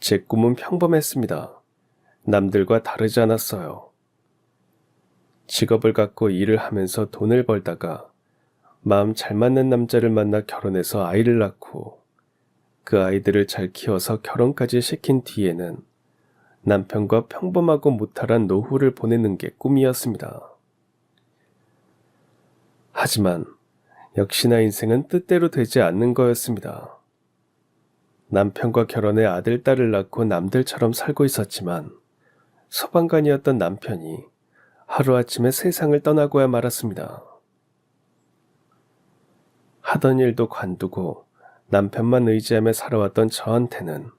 제 꿈은 평범했습니다. 남들과 다르지 않았어요. 직업을 갖고 일을 하면서 돈을 벌다가 마음 잘 맞는 남자를 만나 결혼해서 아이를 낳고 그 아이들을 잘 키워서 결혼까지 시킨 뒤에는 남편과 평범하고 무탈한 노후를 보내는 게 꿈이었습니다. 하지만 역시나 인생은 뜻대로 되지 않는 거였습니다. 남편과 결혼해 아들, 딸을 낳고 남들처럼 살고 있었지만 소방관이었던 남편이 하루아침에 세상을 떠나고야 말았습니다. 하던 일도 관두고 남편만 의지하며 살아왔던 저한테는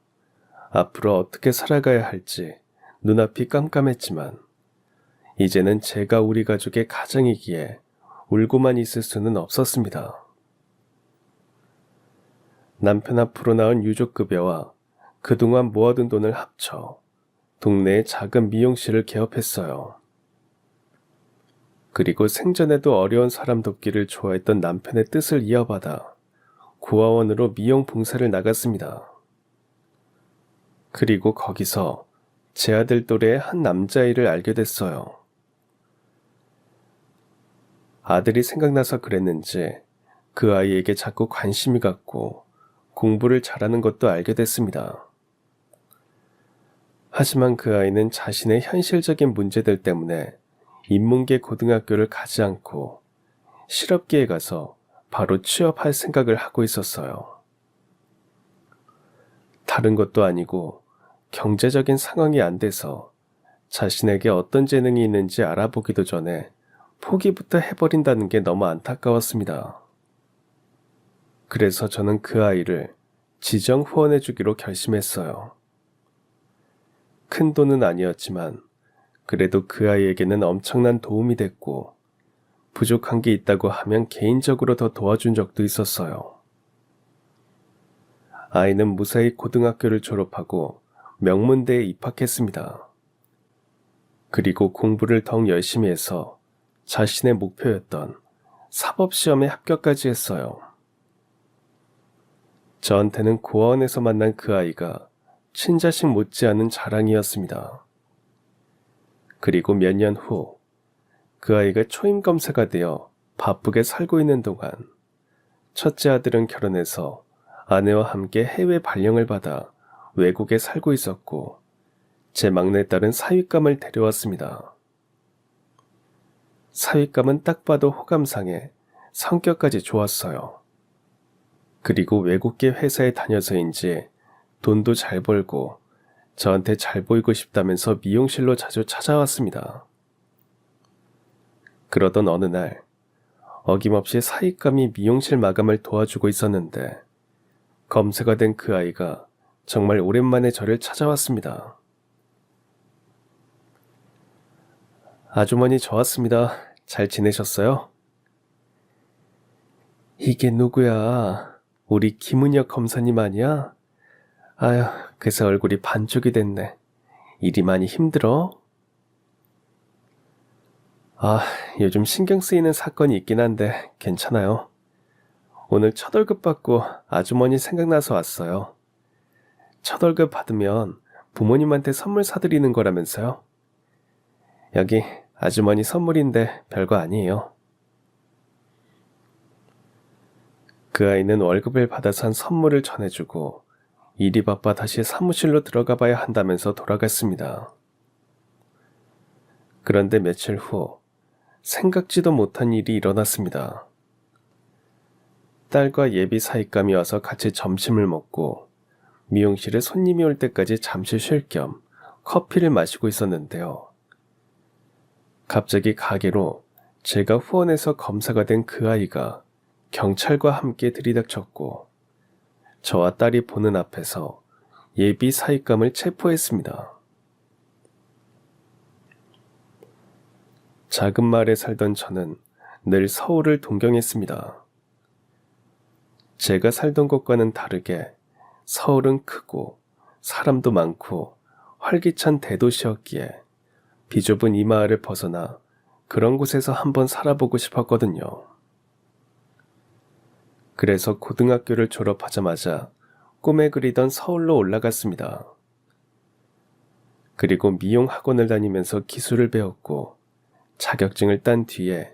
앞으로 어떻게 살아가야 할지 눈앞이 깜깜했지만 이제는 제가 우리 가족의 가장이기에 울고만 있을 수는 없었습니다. 남편 앞으로 낳은 유족급여와 그동안 모아둔 돈을 합쳐 동네의 작은 미용실을 개업했어요. 그리고 생전에도 어려운 사람 돕기를 좋아했던 남편의 뜻을 이어받아 고아원으로 미용 봉사를 나갔습니다. 그리고 거기서 제 아들 또래의 한 남자아이를 알게 됐어요. 아들이 생각나서 그랬는지 그 아이에게 자꾸 관심이 갔고 공부를 잘하는 것도 알게 됐습니다. 하지만 그 아이는 자신의 현실적인 문제들 때문에 인문계 고등학교를 가지 않고 실업계에 가서 바로 취업할 생각을 하고 있었어요. 다른 것도 아니고 경제적인 상황이 안 돼서 자신에게 어떤 재능이 있는지 알아보기도 전에 포기부터 해버린다는 게 너무 안타까웠습니다. 그래서 저는 그 아이를 지정 후원해주기로 결심했어요. 큰 돈은 아니었지만 그래도 그 아이에게는 엄청난 도움이 됐고 부족한 게 있다고 하면 개인적으로 더 도와준 적도 있었어요. 아이는 무사히 고등학교를 졸업하고 명문대에 입학했습니다. 그리고 공부를 더욱 열심히 해서 자신의 목표였던 사법시험에 합격까지 했어요. 저한테는 고아원에서 만난 그 아이가 친자식 못지않은 자랑이었습니다. 그리고 몇 년 후 그 아이가 초임검사가 되어 바쁘게 살고 있는 동안 첫째 아들은 결혼해서 아내와 함께 해외 발령을 받아 외국에 살고 있었고 제 막내딸은 사윗감을 데려왔습니다. 사윗감은 딱 봐도 호감상에 성격까지 좋았어요. 그리고 외국계 회사에 다녀서인지 돈도 잘 벌고 저한테 잘 보이고 싶다면서 미용실로 자주 찾아왔습니다. 그러던 어느 날 어김없이 사윗감이 미용실 마감을 도와주고 있었는데 검사가 된 그 아이가 정말 오랜만에 저를 찾아왔습니다. 아주머니 저 왔습니다. 잘 지내셨어요? 이게 누구야? 우리 김은혁 검사님 아니야? 아휴, 그새 얼굴이 반쪽이 됐네. 일이 많이 힘들어? 요즘 신경 쓰이는 사건이 있긴 한데 괜찮아요. 오늘 첫 월급 받고 아주머니 생각나서 왔어요. 첫 월급 받으면 부모님한테 선물 사드리는 거라면서요? 여기 아주머니 선물인데 별거 아니에요. 그 아이는 월급을 받아 산 선물을 전해주고 일이 바빠 다시 사무실로 들어가 봐야 한다면서 돌아갔습니다. 그런데 며칠 후 생각지도 못한 일이 일어났습니다. 딸과 예비 사윗감이 와서 같이 점심을 먹고 미용실에 손님이 올 때까지 잠시 쉴 겸 커피를 마시고 있었는데요. 갑자기 가게로 제가 후원해서 검사가 된 그 아이가 경찰과 함께 들이닥쳤고 저와 딸이 보는 앞에서 예비 사윗감을 체포했습니다. 작은 마을에 살던 저는 늘 서울을 동경했습니다. 제가 살던 곳과는 다르게 서울은 크고 사람도 많고 활기찬 대도시였기에 비좁은 이 마을을 벗어나 그런 곳에서 한번 살아보고 싶었거든요. 그래서 고등학교를 졸업하자마자 꿈에 그리던 서울로 올라갔습니다. 그리고 미용 학원을 다니면서 기술을 배웠고 자격증을 딴 뒤에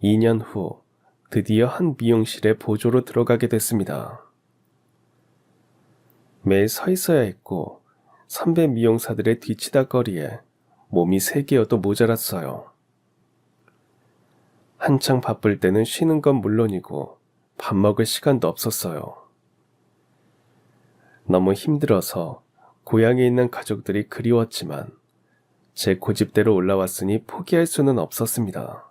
2년 후 드디어 한 미용실에 보조로 들어가게 됐습니다. 매일 서 있어야 했고 선배 미용사들의 뒤치다거리에 몸이 3개여도 모자랐어요. 한창 바쁠 때는 쉬는 건 물론이고 밥 먹을 시간도 없었어요. 너무 힘들어서 고향에 있는 가족들이 그리웠지만 제 고집대로 올라왔으니 포기할 수는 없었습니다.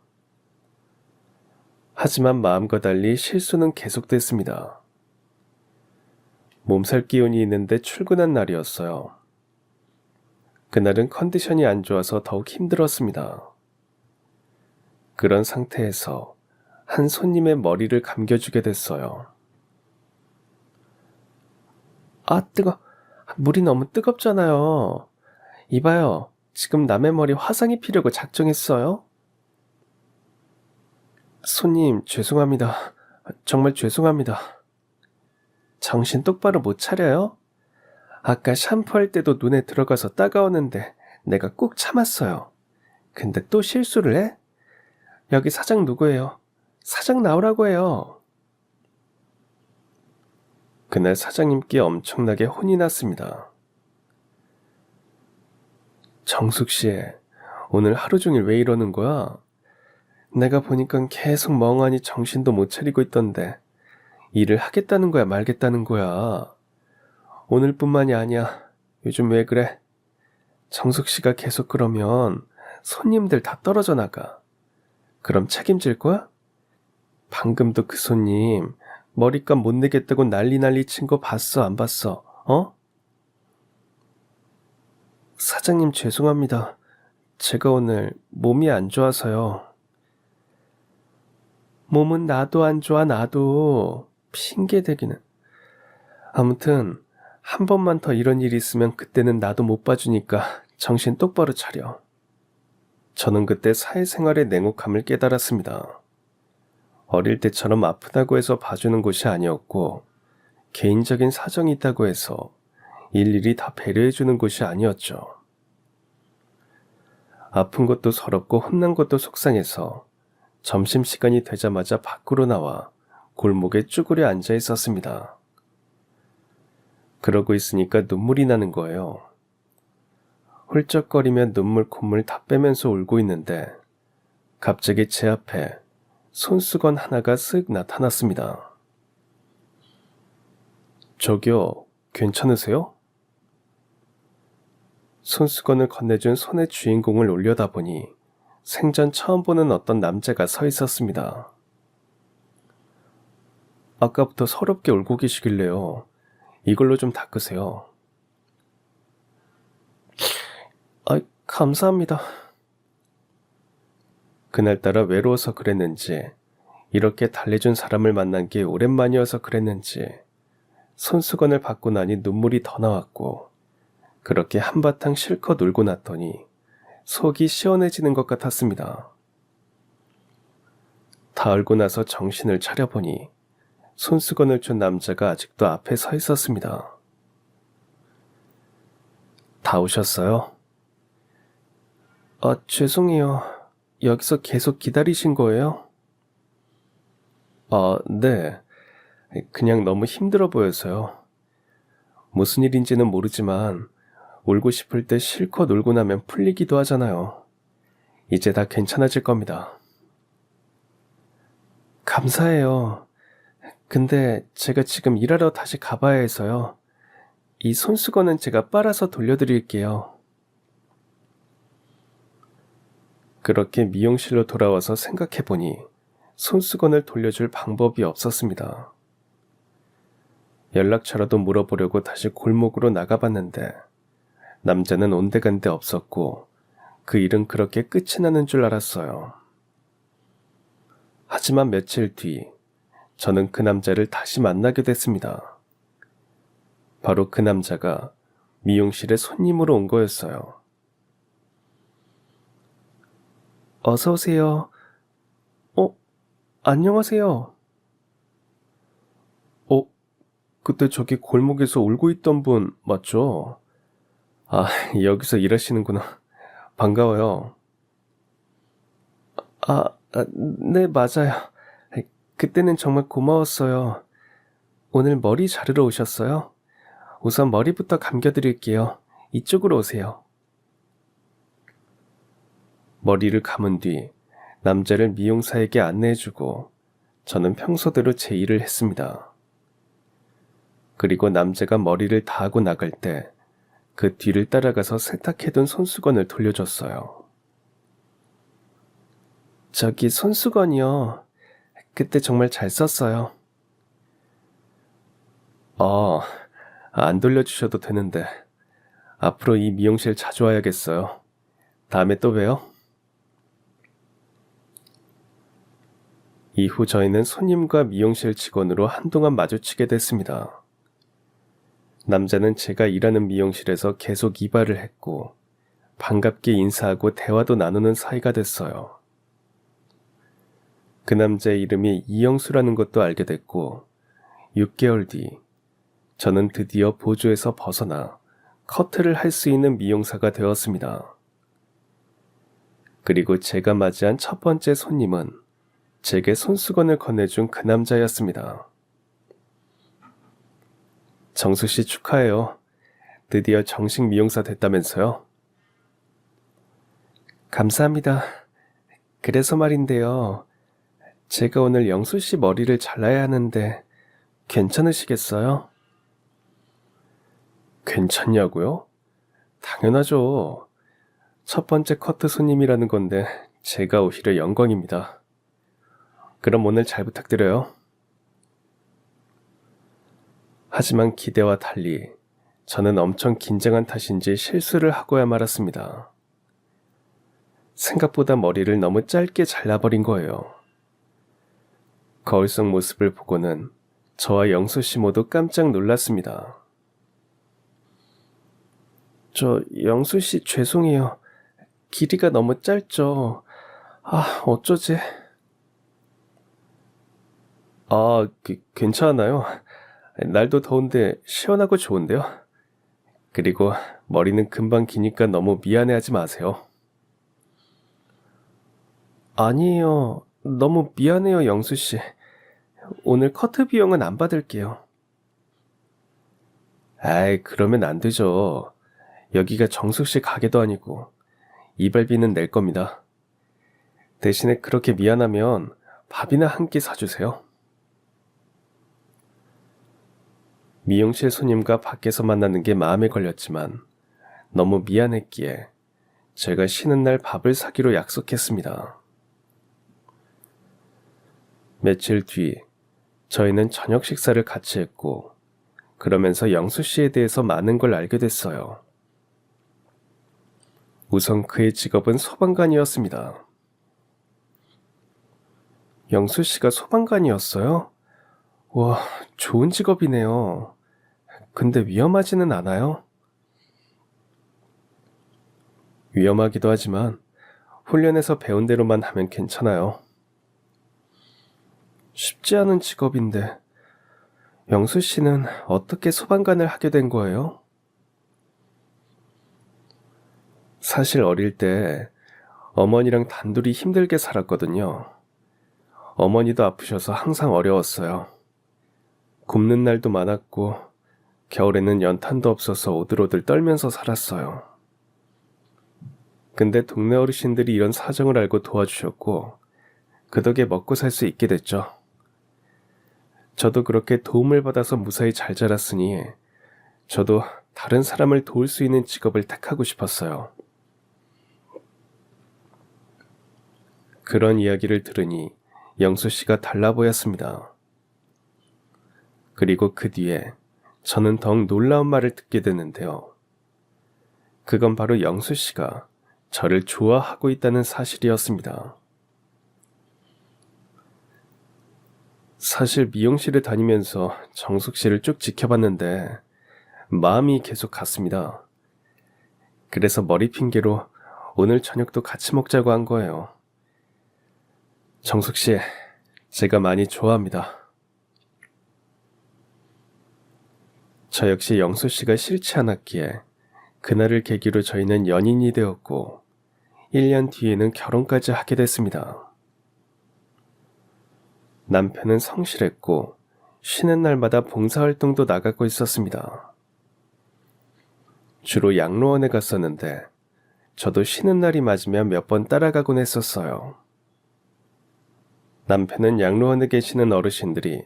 하지만 마음과 달리 실수는 계속됐습니다. 몸살 기운이 있는데 출근한 날이었어요. 그날은 컨디션이 안 좋아서 더욱 힘들었습니다. 그런 상태에서 한 손님의 머리를 감겨주게 됐어요. 아, 뜨거. 물이 너무 뜨겁잖아요. 이봐요. 지금 남의 머리 화상 입히려고 작정했어요? 손님, 죄송합니다. 정말 죄송합니다. 정신 똑바로 못 차려요? 아까 샴푸할 때도 눈에 들어가서 따가웠는데 내가 꾹 참았어요. 근데 또 실수를 해? 여기 사장 누구예요? 사장 나오라고 해요. 그날 사장님께 엄청나게 혼이 났습니다. 정숙 씨, 오늘 하루 종일 왜 이러는 거야? 내가 보니까 계속 멍하니 정신도 못 차리고 있던데 일을 하겠다는 거야 말겠다는 거야? 오늘뿐만이 아니야. 요즘 왜 그래? 정숙 씨가 계속 그러면 손님들 다 떨어져 나가. 그럼 책임질 거야? 방금도 그 손님 머리값 못 내겠다고 난리 친 거 봤어 안 봤어? 어? 사장님 죄송합니다. 제가 오늘 몸이 안 좋아서요. 몸은 나도 안 좋아 나도. 핑계대기는. 아무튼 한 번만 더 이런 일이 있으면 그때는 나도 못 봐주니까 정신 똑바로 차려. 저는 그때 사회생활의 냉혹함을 깨달았습니다. 어릴 때처럼 아프다고 해서 봐주는 곳이 아니었고 개인적인 사정이 있다고 해서 일일이 다 배려해주는 곳이 아니었죠. 아픈 것도 서럽고 혼난 것도 속상해서 점심시간이 되자마자 밖으로 나와 골목에 쭈그려 앉아 있었습니다. 그러고 있으니까 눈물이 나는 거예요. 훌쩍거리며 눈물 콧물 다 빼면서 울고 있는데 갑자기 제 앞에 손수건 하나가 쓱 나타났습니다. 저기요, 괜찮으세요? 손수건을 건네준 손의 주인공을 올려다보니 생전 처음 보는 어떤 남자가 서 있었습니다. 아까부터 서럽게 울고 계시길래요. 이걸로 좀 닦으세요. 감사합니다. 그날따라 외로워서 그랬는지 이렇게 달래준 사람을 만난 게 오랜만이어서 그랬는지 손수건을 받고 나니 눈물이 더 나왔고 그렇게 한바탕 실컷 울고 났더니 속이 시원해지는 것 같았습니다. 다 울고 나서 정신을 차려보니 손수건을 준 남자가 아직도 앞에 서 있었습니다. 다 오셨어요? 죄송해요. 여기서 계속 기다리신 거예요? 네. 그냥 너무 힘들어 보여서요. 무슨 일인지는 모르지만 울고 싶을 때 실컷 울고 나면 풀리기도 하잖아요. 이제 다 괜찮아질 겁니다. 감사해요. 근데 제가 지금 일하러 다시 가봐야 해서요. 이 손수건은 제가 빨아서 돌려드릴게요. 그렇게 미용실로 돌아와서 생각해보니 손수건을 돌려줄 방법이 없었습니다. 연락처라도 물어보려고 다시 골목으로 나가봤는데 남자는 온데간데 없었고 그 일은 그렇게 끝이 나는 줄 알았어요. 하지만 며칠 뒤 저는 그 남자를 다시 만나게 됐습니다. 바로 그 남자가 미용실에 손님으로 온 거였어요. 어서 오세요. 안녕하세요. 그때 저기 골목에서 울고 있던 분 맞죠? 아, 여기서 일하시는구나. 반가워요. 아, 네, 맞아요. 그때는 정말 고마웠어요. 오늘 머리 자르러 오셨어요? 우선 머리부터 감겨드릴게요. 이쪽으로 오세요. 머리를 감은 뒤 남자를 미용사에게 안내해주고 저는 평소대로 제 일을 했습니다. 그리고 남자가 머리를 다 하고 나갈 때 그 뒤를 따라가서 세탁해둔 손수건을 돌려줬어요. 저기 손수건이요. 그때 정말 잘 썼어요. 안 돌려주셔도 되는데 앞으로 이 미용실 자주 와야겠어요. 다음에 또 봬요. 이후 저희는 손님과 미용실 직원으로 한동안 마주치게 됐습니다. 남자는 제가 일하는 미용실에서 계속 이발을 했고 반갑게 인사하고 대화도 나누는 사이가 됐어요. 그 남자의 이름이 이영수라는 것도 알게 됐고 6개월 뒤 저는 드디어 보조에서 벗어나 커트를 할 수 있는 미용사가 되었습니다. 그리고 제가 맞이한 첫 번째 손님은 제게 손수건을 건네준 그 남자였습니다. 정수 씨 축하해요. 드디어 정식 미용사 됐다면서요? 감사합니다. 그래서 말인데요. 제가 오늘 영수 씨 머리를 잘라야 하는데 괜찮으시겠어요? 괜찮냐고요? 당연하죠. 첫 번째 커트 손님이라는 건데 제가 오히려 영광입니다. 그럼 오늘 잘 부탁드려요. 하지만 기대와 달리 저는 엄청 긴장한 탓인지 실수를 하고야 말았습니다. 생각보다 머리를 너무 짧게 잘라버린 거예요. 거울 속 모습을 보고는 저와 영수 씨 모두 깜짝 놀랐습니다. 영수 씨 죄송해요. 길이가 너무 짧죠. 어쩌지? 괜찮아요. 날도 더운데 시원하고 좋은데요. 그리고 머리는 금방 기니까 너무 미안해하지 마세요. 아니에요. 너무 미안해요, 영수 씨. 오늘 커트 비용은 안 받을게요. 그러면 안 되죠. 여기가 정숙 씨 가게도 아니고 이발비는 낼 겁니다. 대신에 그렇게 미안하면 밥이나 한 끼 사주세요. 미용실 손님과 밖에서 만나는 게 마음에 걸렸지만 너무 미안했기에 제가 쉬는 날 밥을 사기로 약속했습니다. 며칠 뒤 저희는 저녁 식사를 같이 했고 그러면서 영수 씨에 대해서 많은 걸 알게 됐어요. 우선 그의 직업은 소방관이었습니다. 영수 씨가 소방관이었어요? 와, 좋은 직업이네요. 근데 위험하지는 않아요? 위험하기도 하지만 훈련에서 배운 대로만 하면 괜찮아요. 쉽지 않은 직업인데 영수 씨는 어떻게 소방관을 하게 된 거예요? 사실 어릴 때 어머니랑 단둘이 힘들게 살았거든요. 어머니도 아프셔서 항상 어려웠어요. 굶는 날도 많았고 겨울에는 연탄도 없어서 오들오들 떨면서 살았어요. 근데 동네 어르신들이 이런 사정을 알고 도와주셨고 그 덕에 먹고 살 수 있게 됐죠. 저도 그렇게 도움을 받아서 무사히 잘 자랐으니 저도 다른 사람을 도울 수 있는 직업을 택하고 싶었어요. 그런 이야기를 들으니 영수 씨가 달라 보였습니다. 그리고 그 뒤에 저는 더욱 놀라운 말을 듣게 됐는데요. 그건 바로 영수 씨가 저를 좋아하고 있다는 사실이었습니다. 사실 미용실에 다니면서 정숙 씨를 쭉 지켜봤는데 마음이 계속 갔습니다. 그래서 머리 핑계로 오늘 저녁도 같이 먹자고 한 거예요. 정숙 씨, 제가 많이 좋아합니다. 저 역시 영수 씨가 싫지 않았기에 그날을 계기로 저희는 연인이 되었고 1년 뒤에는 결혼까지 하게 됐습니다. 남편은 성실했고 쉬는 날마다 봉사활동도 나가고 있었습니다. 주로 양로원에 갔었는데 저도 쉬는 날이 맞으면 몇 번 따라가곤 했었어요. 남편은 양로원에 계시는 어르신들이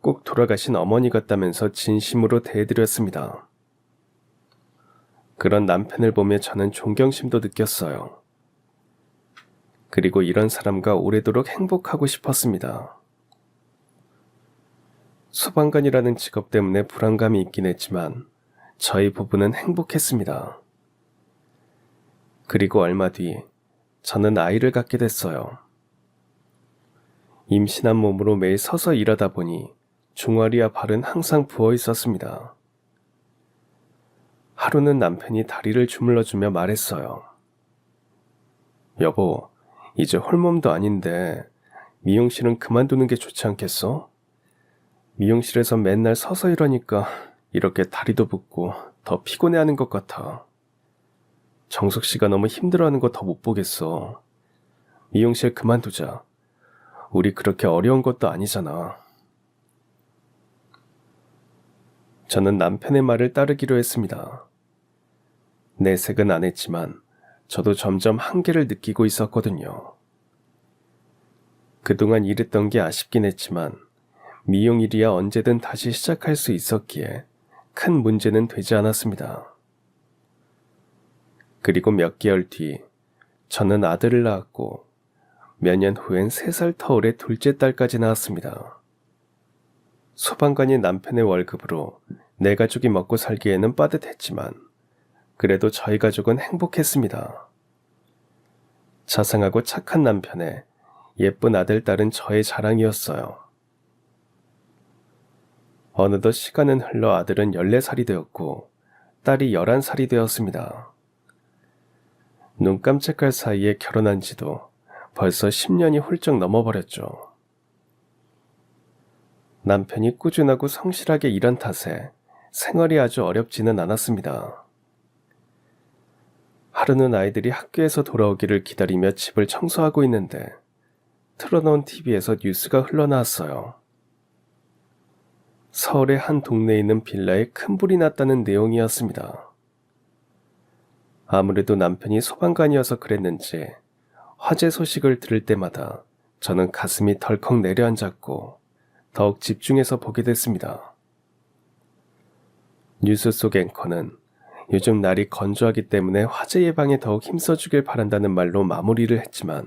꼭 돌아가신 어머니 같다면서 진심으로 대해드렸습니다. 그런 남편을 보며 저는 존경심도 느꼈어요. 그리고 이런 사람과 오래도록 행복하고 싶었습니다. 소방관이라는 직업 때문에 불안감이 있긴 했지만 저희 부부는 행복했습니다. 그리고 얼마 뒤 저는 아이를 갖게 됐어요. 임신한 몸으로 매일 서서 일하다 보니 종아리와 발은 항상 부어 있었습니다. 하루는 남편이 다리를 주물러주며 말했어요. 여보, 이제 홀몸도 아닌데 미용실은 그만두는 게 좋지 않겠어? 미용실에서 맨날 서서 일하니까 이렇게 다리도 붓고 더 피곤해하는 것 같아. 정석 씨가 너무 힘들어하는 거 더 못 보겠어. 미용실 그만두자. 우리 그렇게 어려운 것도 아니잖아. 저는 남편의 말을 따르기로 했습니다. 내색은 안 했지만 저도 점점 한계를 느끼고 있었거든요. 그동안 일했던 게 아쉽긴 했지만 미용일이야 언제든 다시 시작할 수 있었기에 큰 문제는 되지 않았습니다. 그리고 몇 개월 뒤 저는 아들을 낳았고 몇 년 후엔 3살 터울의 둘째 딸까지 낳았습니다. 소방관이 남편의 월급으로 내 가족이 먹고 살기에는 빠듯했지만 그래도 저희 가족은 행복했습니다. 자상하고 착한 남편에 예쁜 아들, 딸은 저의 자랑이었어요. 어느덧 시간은 흘러 아들은 14살이 되었고 딸이 11살이 되었습니다. 눈 깜짝할 사이에 결혼한 지도 벌써 10년이 훌쩍 넘어버렸죠. 남편이 꾸준하고 성실하게 일한 탓에 생활이 아주 어렵지는 않았습니다. 하루는 아이들이 학교에서 돌아오기를 기다리며 집을 청소하고 있는데 틀어놓은 TV에서 뉴스가 흘러나왔어요. 서울의 한 동네에 있는 빌라에 큰 불이 났다는 내용이었습니다. 아무래도 남편이 소방관이어서 그랬는지 화재 소식을 들을 때마다 저는 가슴이 덜컥 내려앉았고 더욱 집중해서 보게 됐습니다. 뉴스 속 앵커는 요즘 날이 건조하기 때문에 화재 예방에 더욱 힘써주길 바란다는 말로 마무리를 했지만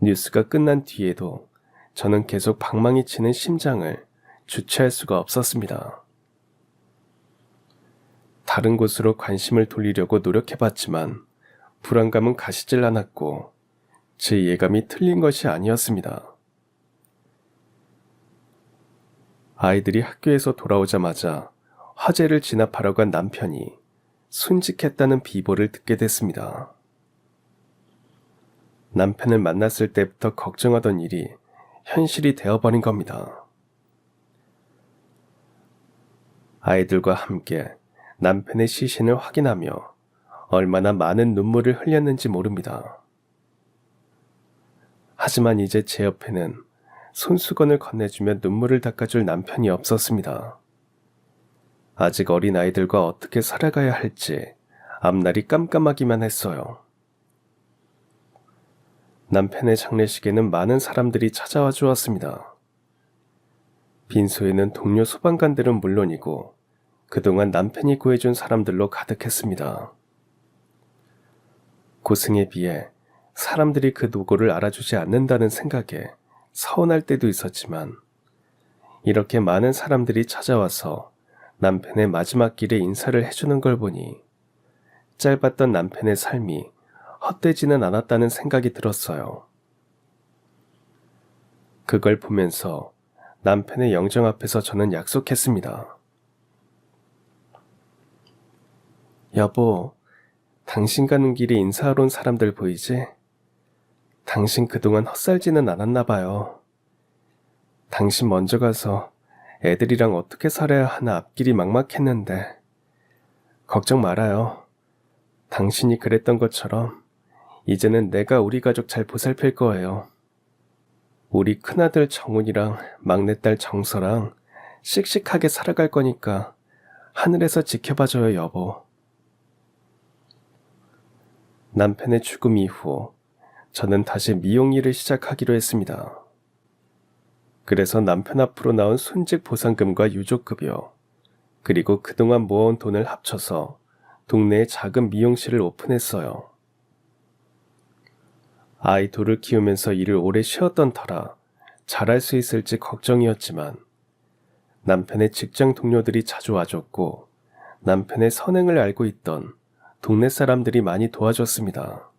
뉴스가 끝난 뒤에도 저는 계속 방망이 치는 심장을 주체할 수가 없었습니다. 다른 곳으로 관심을 돌리려고 노력해봤지만 불안감은 가시질 않았고 제 예감이 틀린 것이 아니었습니다. 아이들이 학교에서 돌아오자마자 화재를 진압하러 간 남편이 순직했다는 비보를 듣게 됐습니다. 남편을 만났을 때부터 걱정하던 일이 현실이 되어버린 겁니다. 아이들과 함께 남편의 시신을 확인하며 얼마나 많은 눈물을 흘렸는지 모릅니다. 하지만 이제 제 옆에는 손수건을 건네주며 눈물을 닦아줄 남편이 없었습니다. 아직 어린 아이들과 어떻게 살아가야 할지 앞날이 깜깜하기만 했어요. 남편의 장례식에는 많은 사람들이 찾아와 주었습니다. 빈소에는 동료 소방관들은 물론이고 그동안 남편이 구해준 사람들로 가득했습니다. 고생에 비해 사람들이 그 노고를 알아주지 않는다는 생각에 서운할 때도 있었지만 이렇게 많은 사람들이 찾아와서 남편의 마지막 길에 인사를 해주는 걸 보니 짧았던 남편의 삶이 헛되지는 않았다는 생각이 들었어요. 그걸 보면서 남편의 영정 앞에서 저는 약속했습니다. 여보, 당신 가는 길에 인사하러 온 사람들 보이지? 당신 그동안 헛살지는 않았나 봐요. 당신 먼저 가서 애들이랑 어떻게 살아야 하나 앞길이 막막했는데 걱정 말아요. 당신이 그랬던 것처럼 이제는 내가 우리 가족 잘 보살필 거예요. 우리 큰아들 정훈이랑 막내딸 정서랑 씩씩하게 살아갈 거니까 하늘에서 지켜봐줘요, 여보. 남편의 죽음 이후 저는 다시 미용 일을 시작하기로 했습니다. 그래서 남편 앞으로 나온 순직 보상금과 유족급여, 그리고 그동안 모아온 돈을 합쳐서 동네에 작은 미용실을 오픈했어요. 아이 둘을 키우면서 일을 오래 쉬었던 터라 잘할 수 있을지 걱정이었지만 남편의 직장 동료들이 자주 와줬고 남편의 선행을 알고 있던 동네 사람들이 많이 도와줬습니다.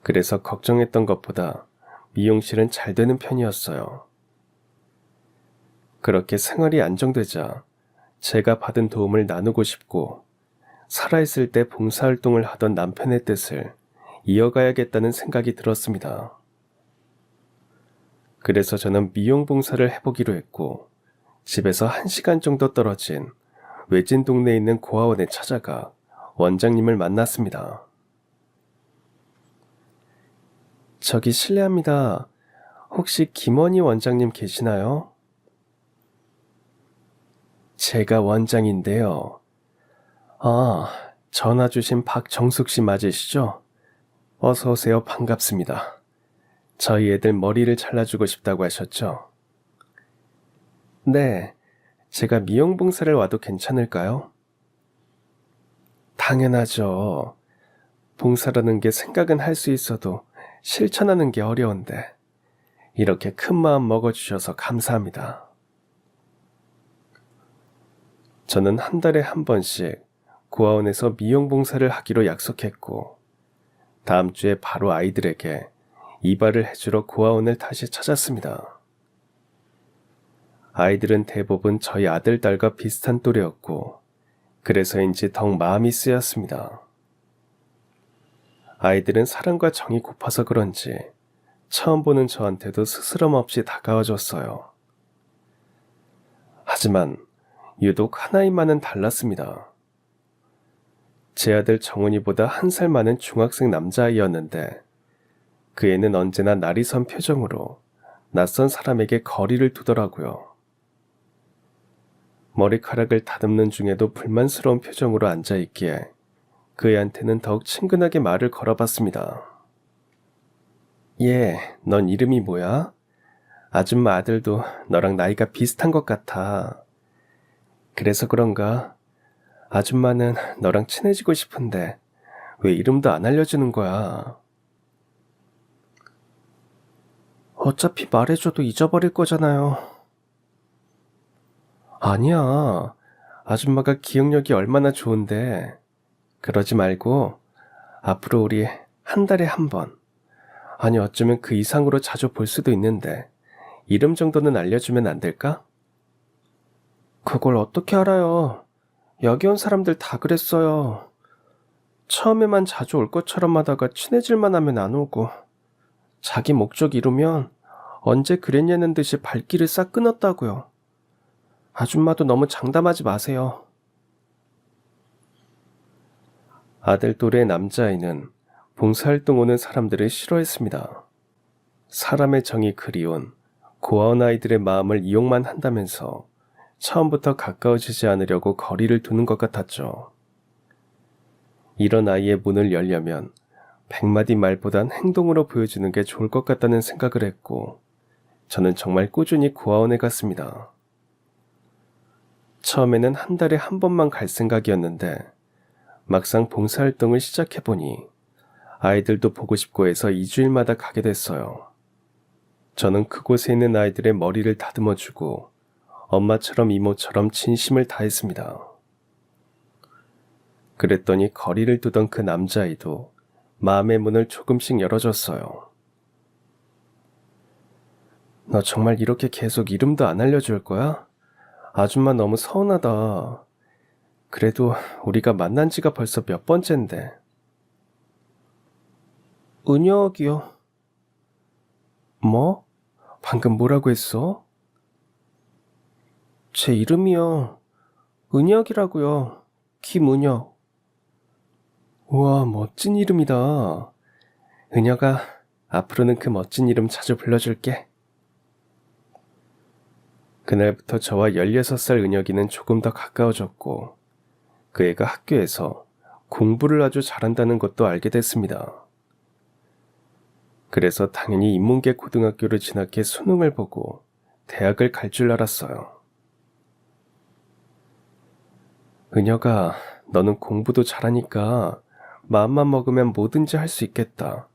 그래서 걱정했던 것보다 미용실은 잘 되는 편이었어요. 그렇게 생활이 안정되자 제가 받은 도움을 나누고 싶고 살아있을 때 봉사활동을 하던 남편의 뜻을 이어가야겠다는 생각이 들었습니다. 그래서 저는 미용 봉사를 해보기로 했고 집에서 1시간 정도 떨어진 외진 동네에 있는 고아원에 찾아가 원장님을 만났습니다. 저기 실례합니다. 혹시 김원희 원장님 계시나요? 제가 원장인데요. 아, 전화 주신 박정숙 씨 맞으시죠? 어서 오세요. 반갑습니다. 저희 애들 머리를 잘라주고 싶다고 하셨죠? 네, 제가 미용 봉사를 와도 괜찮을까요? 당연하죠. 봉사라는 게 생각은 할 수 있어도 실천하는 게 어려운데 이렇게 큰 마음 먹어주셔서 감사합니다. 저는 한 달에 한 번씩 고아원에서 미용 봉사를 하기로 약속했고 다음 주에 바로 아이들에게 이발을 해주러 고아원을 다시 찾았습니다. 아이들은 대부분 저희 아들, 딸과 비슷한 또래였고 그래서인지 더욱 마음이 쓰였습니다. 아이들은 사랑과 정이 고파서 그런지 처음 보는 저한테도 스스럼 없이 다가와줬어요. 하지만 유독 하나인만은 달랐습니다. 제 아들 정훈이보다 1살 많은 중학생 남자아이였는데 그 애는 언제나 날이 선 표정으로 낯선 사람에게 거리를 두더라고요. 머리카락을 다듬는 중에도 불만스러운 표정으로 앉아있기에 그 애한테는 더욱 친근하게 말을 걸어봤습니다. 넌 이름이 뭐야? 아줌마 아들도 너랑 나이가 비슷한 것 같아. 그래서 그런가? 아줌마는 너랑 친해지고 싶은데 왜 이름도 안 알려주는 거야? 어차피 말해줘도 잊어버릴 거잖아요. 아니야. 아줌마가 기억력이 얼마나 좋은데. 그러지 말고 앞으로 우리 한 달에 한 번, 아니 어쩌면 그 이상으로 자주 볼 수도 있는데 이름 정도는 알려주면 안 될까? 그걸 어떻게 알아요? 여기 온 사람들 다 그랬어요. 처음에만 자주 올 것처럼 하다가 친해질만 하면 안 오고 자기 목적 이루면 언제 그랬냐는 듯이 발길을 싹 끊었다고요. 아줌마도 너무 장담하지 마세요. 아들 또래 남자아이는 봉사활동 오는 사람들을 싫어했습니다. 사람의 정이 그리운 고아원 아이들의 마음을 이용만 한다면서 처음부터 가까워지지 않으려고 거리를 두는 것 같았죠. 이런 아이의 문을 열려면 100마디 말보단 행동으로 보여주는 게 좋을 것 같다는 생각을 했고 저는 정말 꾸준히 고아원에 갔습니다. 처음에는 한 달에 한 번만 갈 생각이었는데 막상 봉사활동을 시작해보니 아이들도 보고 싶고 해서 2주일마다 가게 됐어요. 저는 그곳에 있는 아이들의 머리를 다듬어주고 엄마처럼 이모처럼 진심을 다했습니다. 그랬더니 거리를 두던 그 남자아이도 마음의 문을 조금씩 열어줬어요. 너 정말 이렇게 계속 이름도 안 알려줄 거야? 아줌마 너무 서운하다. 그래도 우리가 만난 지가 벌써 몇 번째인데. 은혁이요. 뭐? 방금 뭐라고 했어? 제 이름이요. 은혁이라고요. 김은혁. 우와, 멋진 이름이다. 은혁아, 앞으로는 그 멋진 이름 자주 불러줄게. 그날부터 저와 16살 은혁이는 조금 더 가까워졌고, 그 애가 학교에서 공부를 아주 잘한다는 것도 알게 됐습니다. 그래서 당연히 인문계 고등학교를 진학해 수능을 보고 대학을 갈 줄 알았어요. 은혁아, 너는 공부도 잘하니까 마음만 먹으면 뭐든지 할 수 있겠다.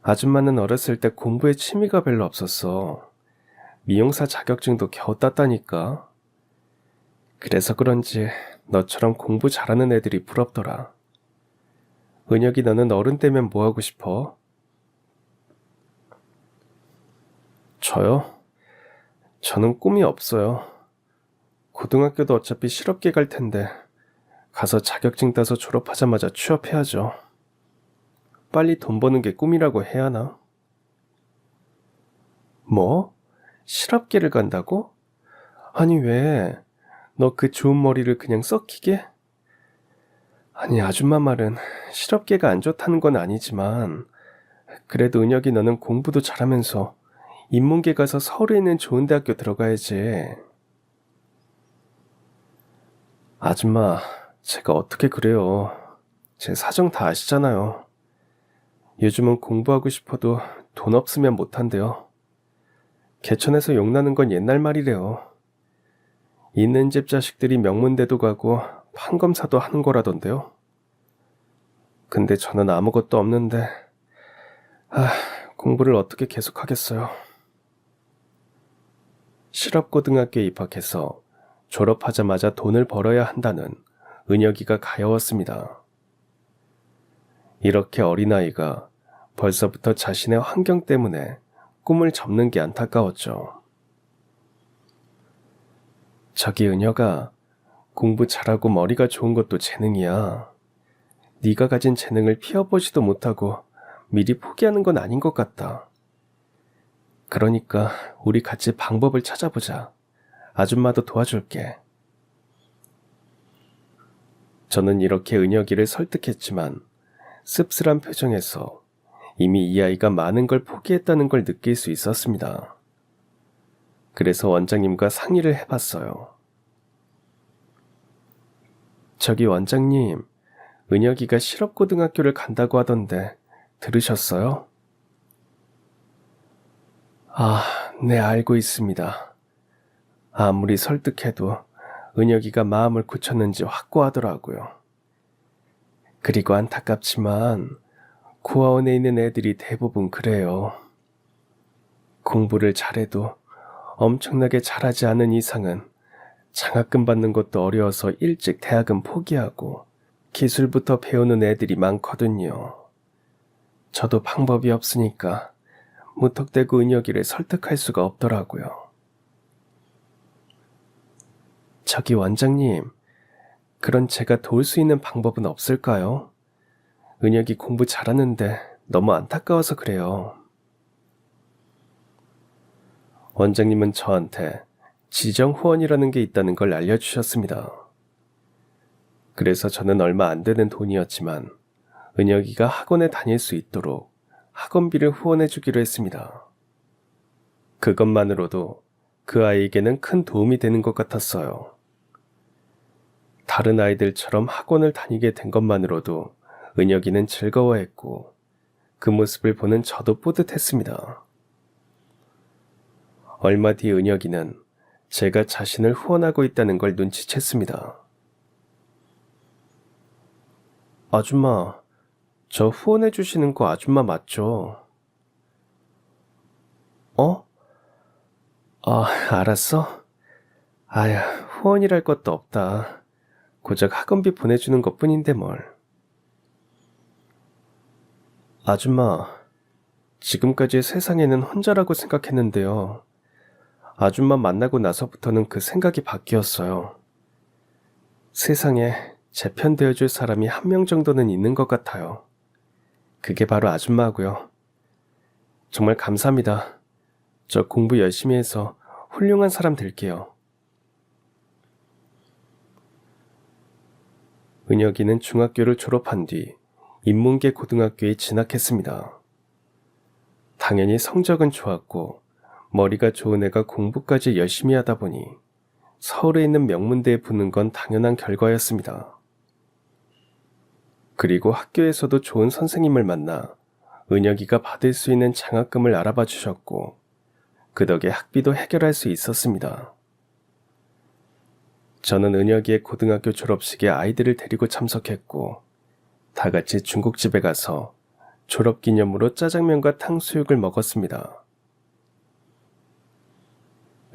아줌마는 어렸을 때 공부에 취미가 별로 없었어. 미용사 자격증도 겨우 땄다니까. 그래서 그런지 너처럼 공부 잘하는 애들이 부럽더라. 은혁이, 너는 어른 되면 뭐 하고 싶어? 저요? 저는 꿈이 없어요. 고등학교도 어차피 실업계 갈 텐데 가서 자격증 따서 졸업하자마자 취업해야죠. 빨리 돈 버는 게 꿈이라고 해야 하나? 뭐? 실업계를 간다고? 아니 왜? 너 그 좋은 머리를 그냥 썩히게? 아니, 아줌마 말은 실업계가 안 좋다는 건 아니지만 그래도 은혁이, 너는 공부도 잘하면서 인문계 가서 서울에 있는 좋은 대학교 들어가야지. 아줌마, 제가 어떻게 그래요. 제 사정 다 아시잖아요. 요즘은 공부하고 싶어도 돈 없으면 못한대요. 개천에서 용나는 건 옛날 말이래요. 있는 집 자식들이 명문대도 가고 판검사도 하는 거라던데요. 근데 저는 아무것도 없는데 공부를 어떻게 계속하겠어요. 실업고등학교에 입학해서 졸업하자마자 돈을 벌어야 한다는 은혁이가 가여웠습니다. 이렇게 어린아이가 벌써부터 자신의 환경 때문에 꿈을 접는 게 안타까웠죠. 저기 은혁아, 공부 잘하고 머리가 좋은 것도 재능이야. 네가 가진 재능을 피워보지도 못하고 미리 포기하는 건 아닌 것 같다. 그러니까 우리 같이 방법을 찾아보자. 아줌마도 도와줄게. 저는 이렇게 은혁이를 설득했지만 씁쓸한 표정에서 이미 이 아이가 많은 걸 포기했다는 걸 느낄 수 있었습니다. 그래서 원장님과 상의를 해봤어요. 저기 원장님, 은혁이가 실업고등학교를 간다고 하던데 들으셨어요? 네, 알고 있습니다. 아무리 설득해도 은혁이가 마음을 굳혔는지 확고하더라고요. 그리고 안타깝지만 고아원에 있는 애들이 대부분 그래요. 공부를 잘해도 엄청나게 잘하지 않은 이상은 장학금 받는 것도 어려워서 일찍 대학은 포기하고 기술부터 배우는 애들이 많거든요. 저도 방법이 없으니까 무턱대고 은혁이를 설득할 수가 없더라고요. 저기 원장님, 그런 제가 도울 수 있는 방법은 없을까요? 은혁이 공부 잘하는데 너무 안타까워서 그래요. 원장님은 저한테 지정 후원이라는 게 있다는 걸 알려주셨습니다. 그래서 저는 얼마 안 되는 돈이었지만 은혁이가 학원에 다닐 수 있도록 학원비를 후원해 주기로 했습니다. 그것만으로도 그 아이에게는 큰 도움이 되는 것 같았어요. 다른 아이들처럼 학원을 다니게 된 것만으로도 은혁이는 즐거워했고 그 모습을 보는 저도 뿌듯했습니다. 얼마 뒤 은혁이는 제가 자신을 후원하고 있다는 걸 눈치챘습니다. 아줌마, 저 후원해 주시는 거 아줌마 맞죠? 어? 알았어? 아야, 후원이랄 것도 없다. 고작 학원비 보내주는 것 뿐인데 뭘. 아줌마, 지금까지 세상에는 혼자라고 생각했는데요. 아줌마 만나고 나서부터는 그 생각이 바뀌었어요. 세상에 제 편 되어줄 사람이 한 명 정도는 있는 것 같아요. 그게 바로 아줌마고요. 정말 감사합니다. 저 공부 열심히 해서 훌륭한 사람 될게요. 은혁이는 중학교를 졸업한 뒤 인문계 고등학교에 진학했습니다. 당연히 성적은 좋았고 머리가 좋은 애가 공부까지 열심히 하다 보니 서울에 있는 명문대에 붙는 건 당연한 결과였습니다. 그리고 학교에서도 좋은 선생님을 만나 은혁이가 받을 수 있는 장학금을 알아봐 주셨고 그 덕에 학비도 해결할 수 있었습니다. 저는 은혁이의 고등학교 졸업식에 아이들을 데리고 참석했고 다 같이 중국집에 가서 졸업기념으로 짜장면과 탕수육을 먹었습니다.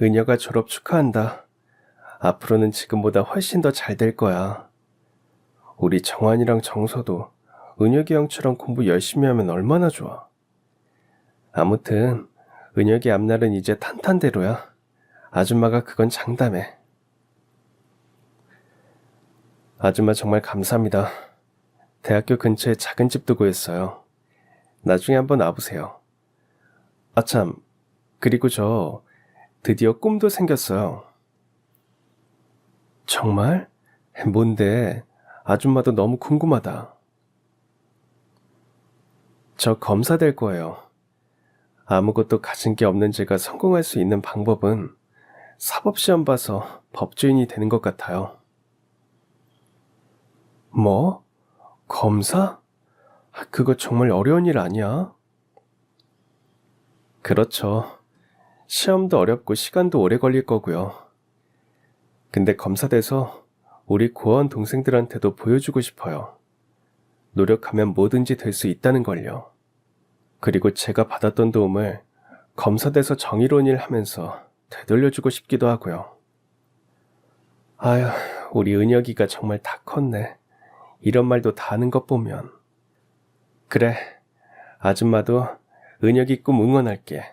은혁아 졸업 축하한다. 앞으로는 지금보다 훨씬 더 잘 될 거야. 우리 정환이랑 정서도 은혁이 형처럼 공부 열심히 하면 얼마나 좋아. 아무튼 은혁이 앞날은 이제 탄탄대로야. 아줌마가 그건 장담해. 아줌마 정말 감사합니다. 대학교 근처에 작은 집도 구했어요. 나중에 한번 와보세요. 아참, 그리고 저 드디어 꿈도 생겼어요. 정말? 뭔데? 아줌마도 너무 궁금하다. 저 검사 될 거예요. 아무것도 가진 게 없는 제가 성공할 수 있는 방법은 사법시험 봐서 법조인이 되는 것 같아요. 뭐? 검사? 그거 정말 어려운 일 아니야? 그렇죠. 시험도 어렵고 시간도 오래 걸릴 거고요. 근데 검사 돼서 우리 고아원 동생들한테도 보여주고 싶어요. 노력하면 뭐든지 될 수 있다는 걸요. 그리고 제가 받았던 도움을 검사 돼서 정의로운 일 하면서 되돌려주고 싶기도 하고요. 아휴, 우리 은혁이가 정말 다 컸네. 이런 말도 다 하는 것 보면. 그래, 아줌마도 은혁이 꿈 응원할게.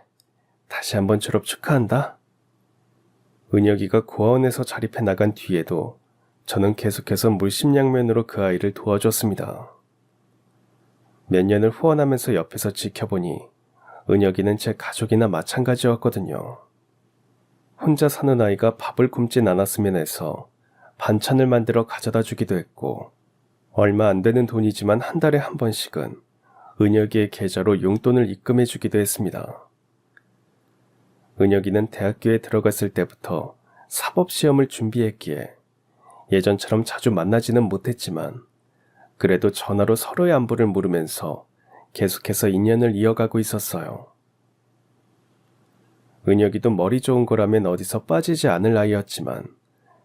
다시 한번 졸업 축하한다. 은혁이가 고아원에서 자립해 나간 뒤에도 저는 계속해서 물심양면으로 그 아이를 도와줬습니다. 몇 년을 후원하면서 옆에서 지켜보니 은혁이는 제 가족이나 마찬가지였거든요. 혼자 사는 아이가 밥을 굶진 않았으면 해서 반찬을 만들어 가져다 주기도 했고 얼마 안 되는 돈이지만 한 달에 한 번씩은 은혁이의 계좌로 용돈을 입금해 주기도 했습니다. 은혁이는 대학교에 들어갔을 때부터 사법시험을 준비했기에 예전처럼 자주 만나지는 못했지만 그래도 전화로 서로의 안부를 물으면서 계속해서 인연을 이어가고 있었어요. 은혁이도 머리 좋은 거라면 어디서 빠지지 않을 아이였지만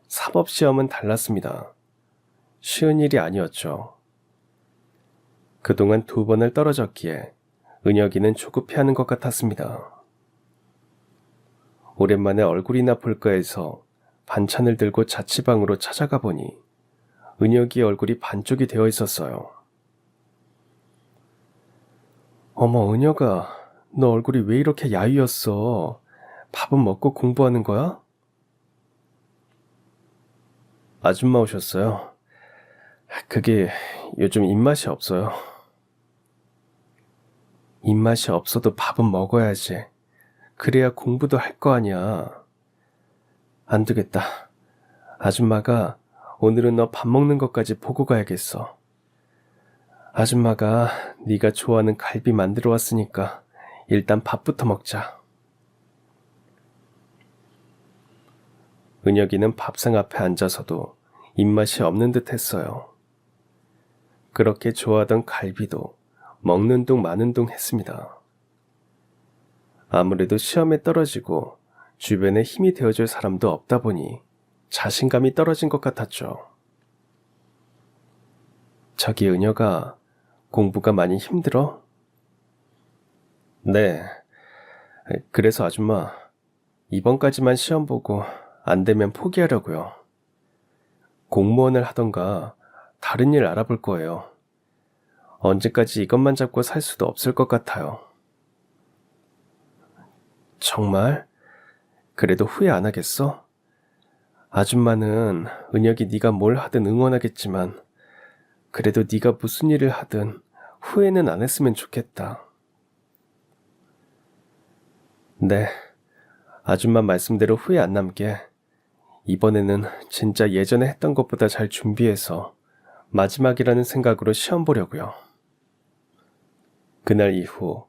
사법시험은 달랐습니다. 쉬운 일이 아니었죠. 그동안 2번을 떨어졌기에 은혁이는 조급해하는 것 같았습니다. 오랜만에 얼굴이나 볼까 해서 반찬을 들고 자취방으로 찾아가 보니 은혁이의 얼굴이 반쪽이 되어 있었어요. 어머, 은혁아, 너 얼굴이 왜 이렇게 야위었어? 밥은 먹고 공부하는 거야? 아줌마 오셨어요. 그게 요즘 입맛이 없어요. 입맛이 없어도 밥은 먹어야지. 그래야 공부도 할 거 아니야. 안 되겠다. 아줌마가 오늘은 너 밥 먹는 것까지 보고 가야겠어. 아줌마가 네가 좋아하는 갈비 만들어 왔으니까 일단 밥부터 먹자. 은혁이는 밥상 앞에 앉아서도 입맛이 없는 듯 했어요. 그렇게 좋아하던 갈비도 먹는 둥 마는 둥 했습니다. 아무래도 시험에 떨어지고 주변에 힘이 되어줄 사람도 없다 보니 자신감이 떨어진 것 같았죠. 저기 은혁아, 공부가 많이 힘들어? 네. 그래서 아줌마, 이번까지만 시험 보고 안 되면 포기하려고요. 공무원을 하던가 다른 일 알아볼 거예요. 언제까지 이것만 잡고 살 수도 없을 것 같아요. 정말? 그래도 후회 안 하겠어? 아줌마는 은혁이 네가 뭘 하든 응원하겠지만 그래도 네가 무슨 일을 하든 후회는 안 했으면 좋겠다. 네, 아줌마 말씀대로 후회 안 남게 이번에는 진짜 예전에 했던 것보다 잘 준비해서 마지막이라는 생각으로 시험 보려고요. 그날 이후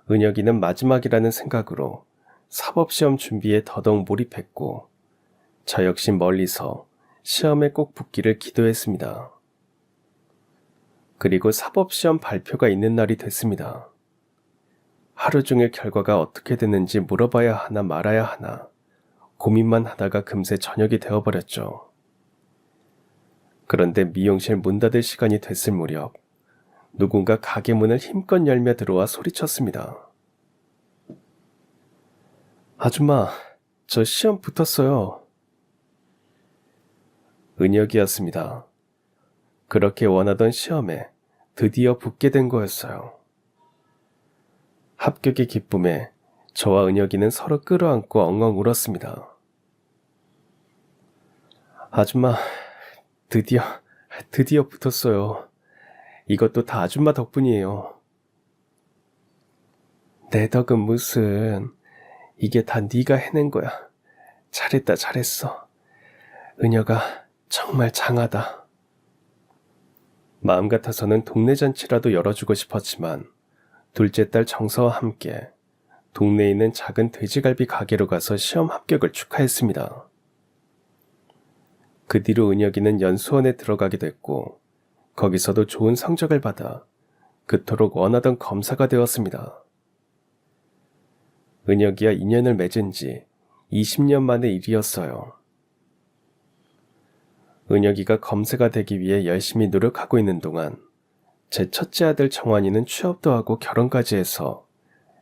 은혁이는 마지막이라는 생각으로 사법시험 준비에 더더욱 몰입했고 저 역시 멀리서 시험에 꼭 붙기를 기도했습니다. 그리고 사법시험 발표가 있는 날이 됐습니다. 하루 종일 결과가 어떻게 됐는지 물어봐야 하나 말아야 하나 고민만 하다가 금세 저녁이 되어버렸죠. 그런데 미용실 문 닫을 시간이 됐을 무렵 누군가 가게 문을 힘껏 열며 들어와 소리쳤습니다. 아줌마, 저 시험 붙었어요. 은혁이었습니다. 그렇게 원하던 시험에 드디어 붙게 된 거였어요. 합격의 기쁨에 저와 은혁이는 서로 끌어안고 엉엉 울었습니다. 아줌마, 드디어 붙었어요. 이것도 다 아줌마 덕분이에요. 내 덕은 무슨, 이게 다 네가 해낸 거야. 잘했다, 잘했어. 은혁아, 정말 장하다. 마음 같아서는 동네 잔치라도 열어주고 싶었지만 둘째 딸 정서와 함께 동네에 있는 작은 돼지갈비 가게로 가서 시험 합격을 축하했습니다. 그 뒤로 은혁이는 연수원에 들어가게 됐고 거기서도 좋은 성적을 받아 그토록 원하던 검사가 되었습니다. 은혁이와 인연을 맺은 지 20년 만의 일이었어요. 은혁이가 검사가 되기 위해 열심히 노력하고 있는 동안 제 첫째 아들 정환이는 취업도 하고 결혼까지 해서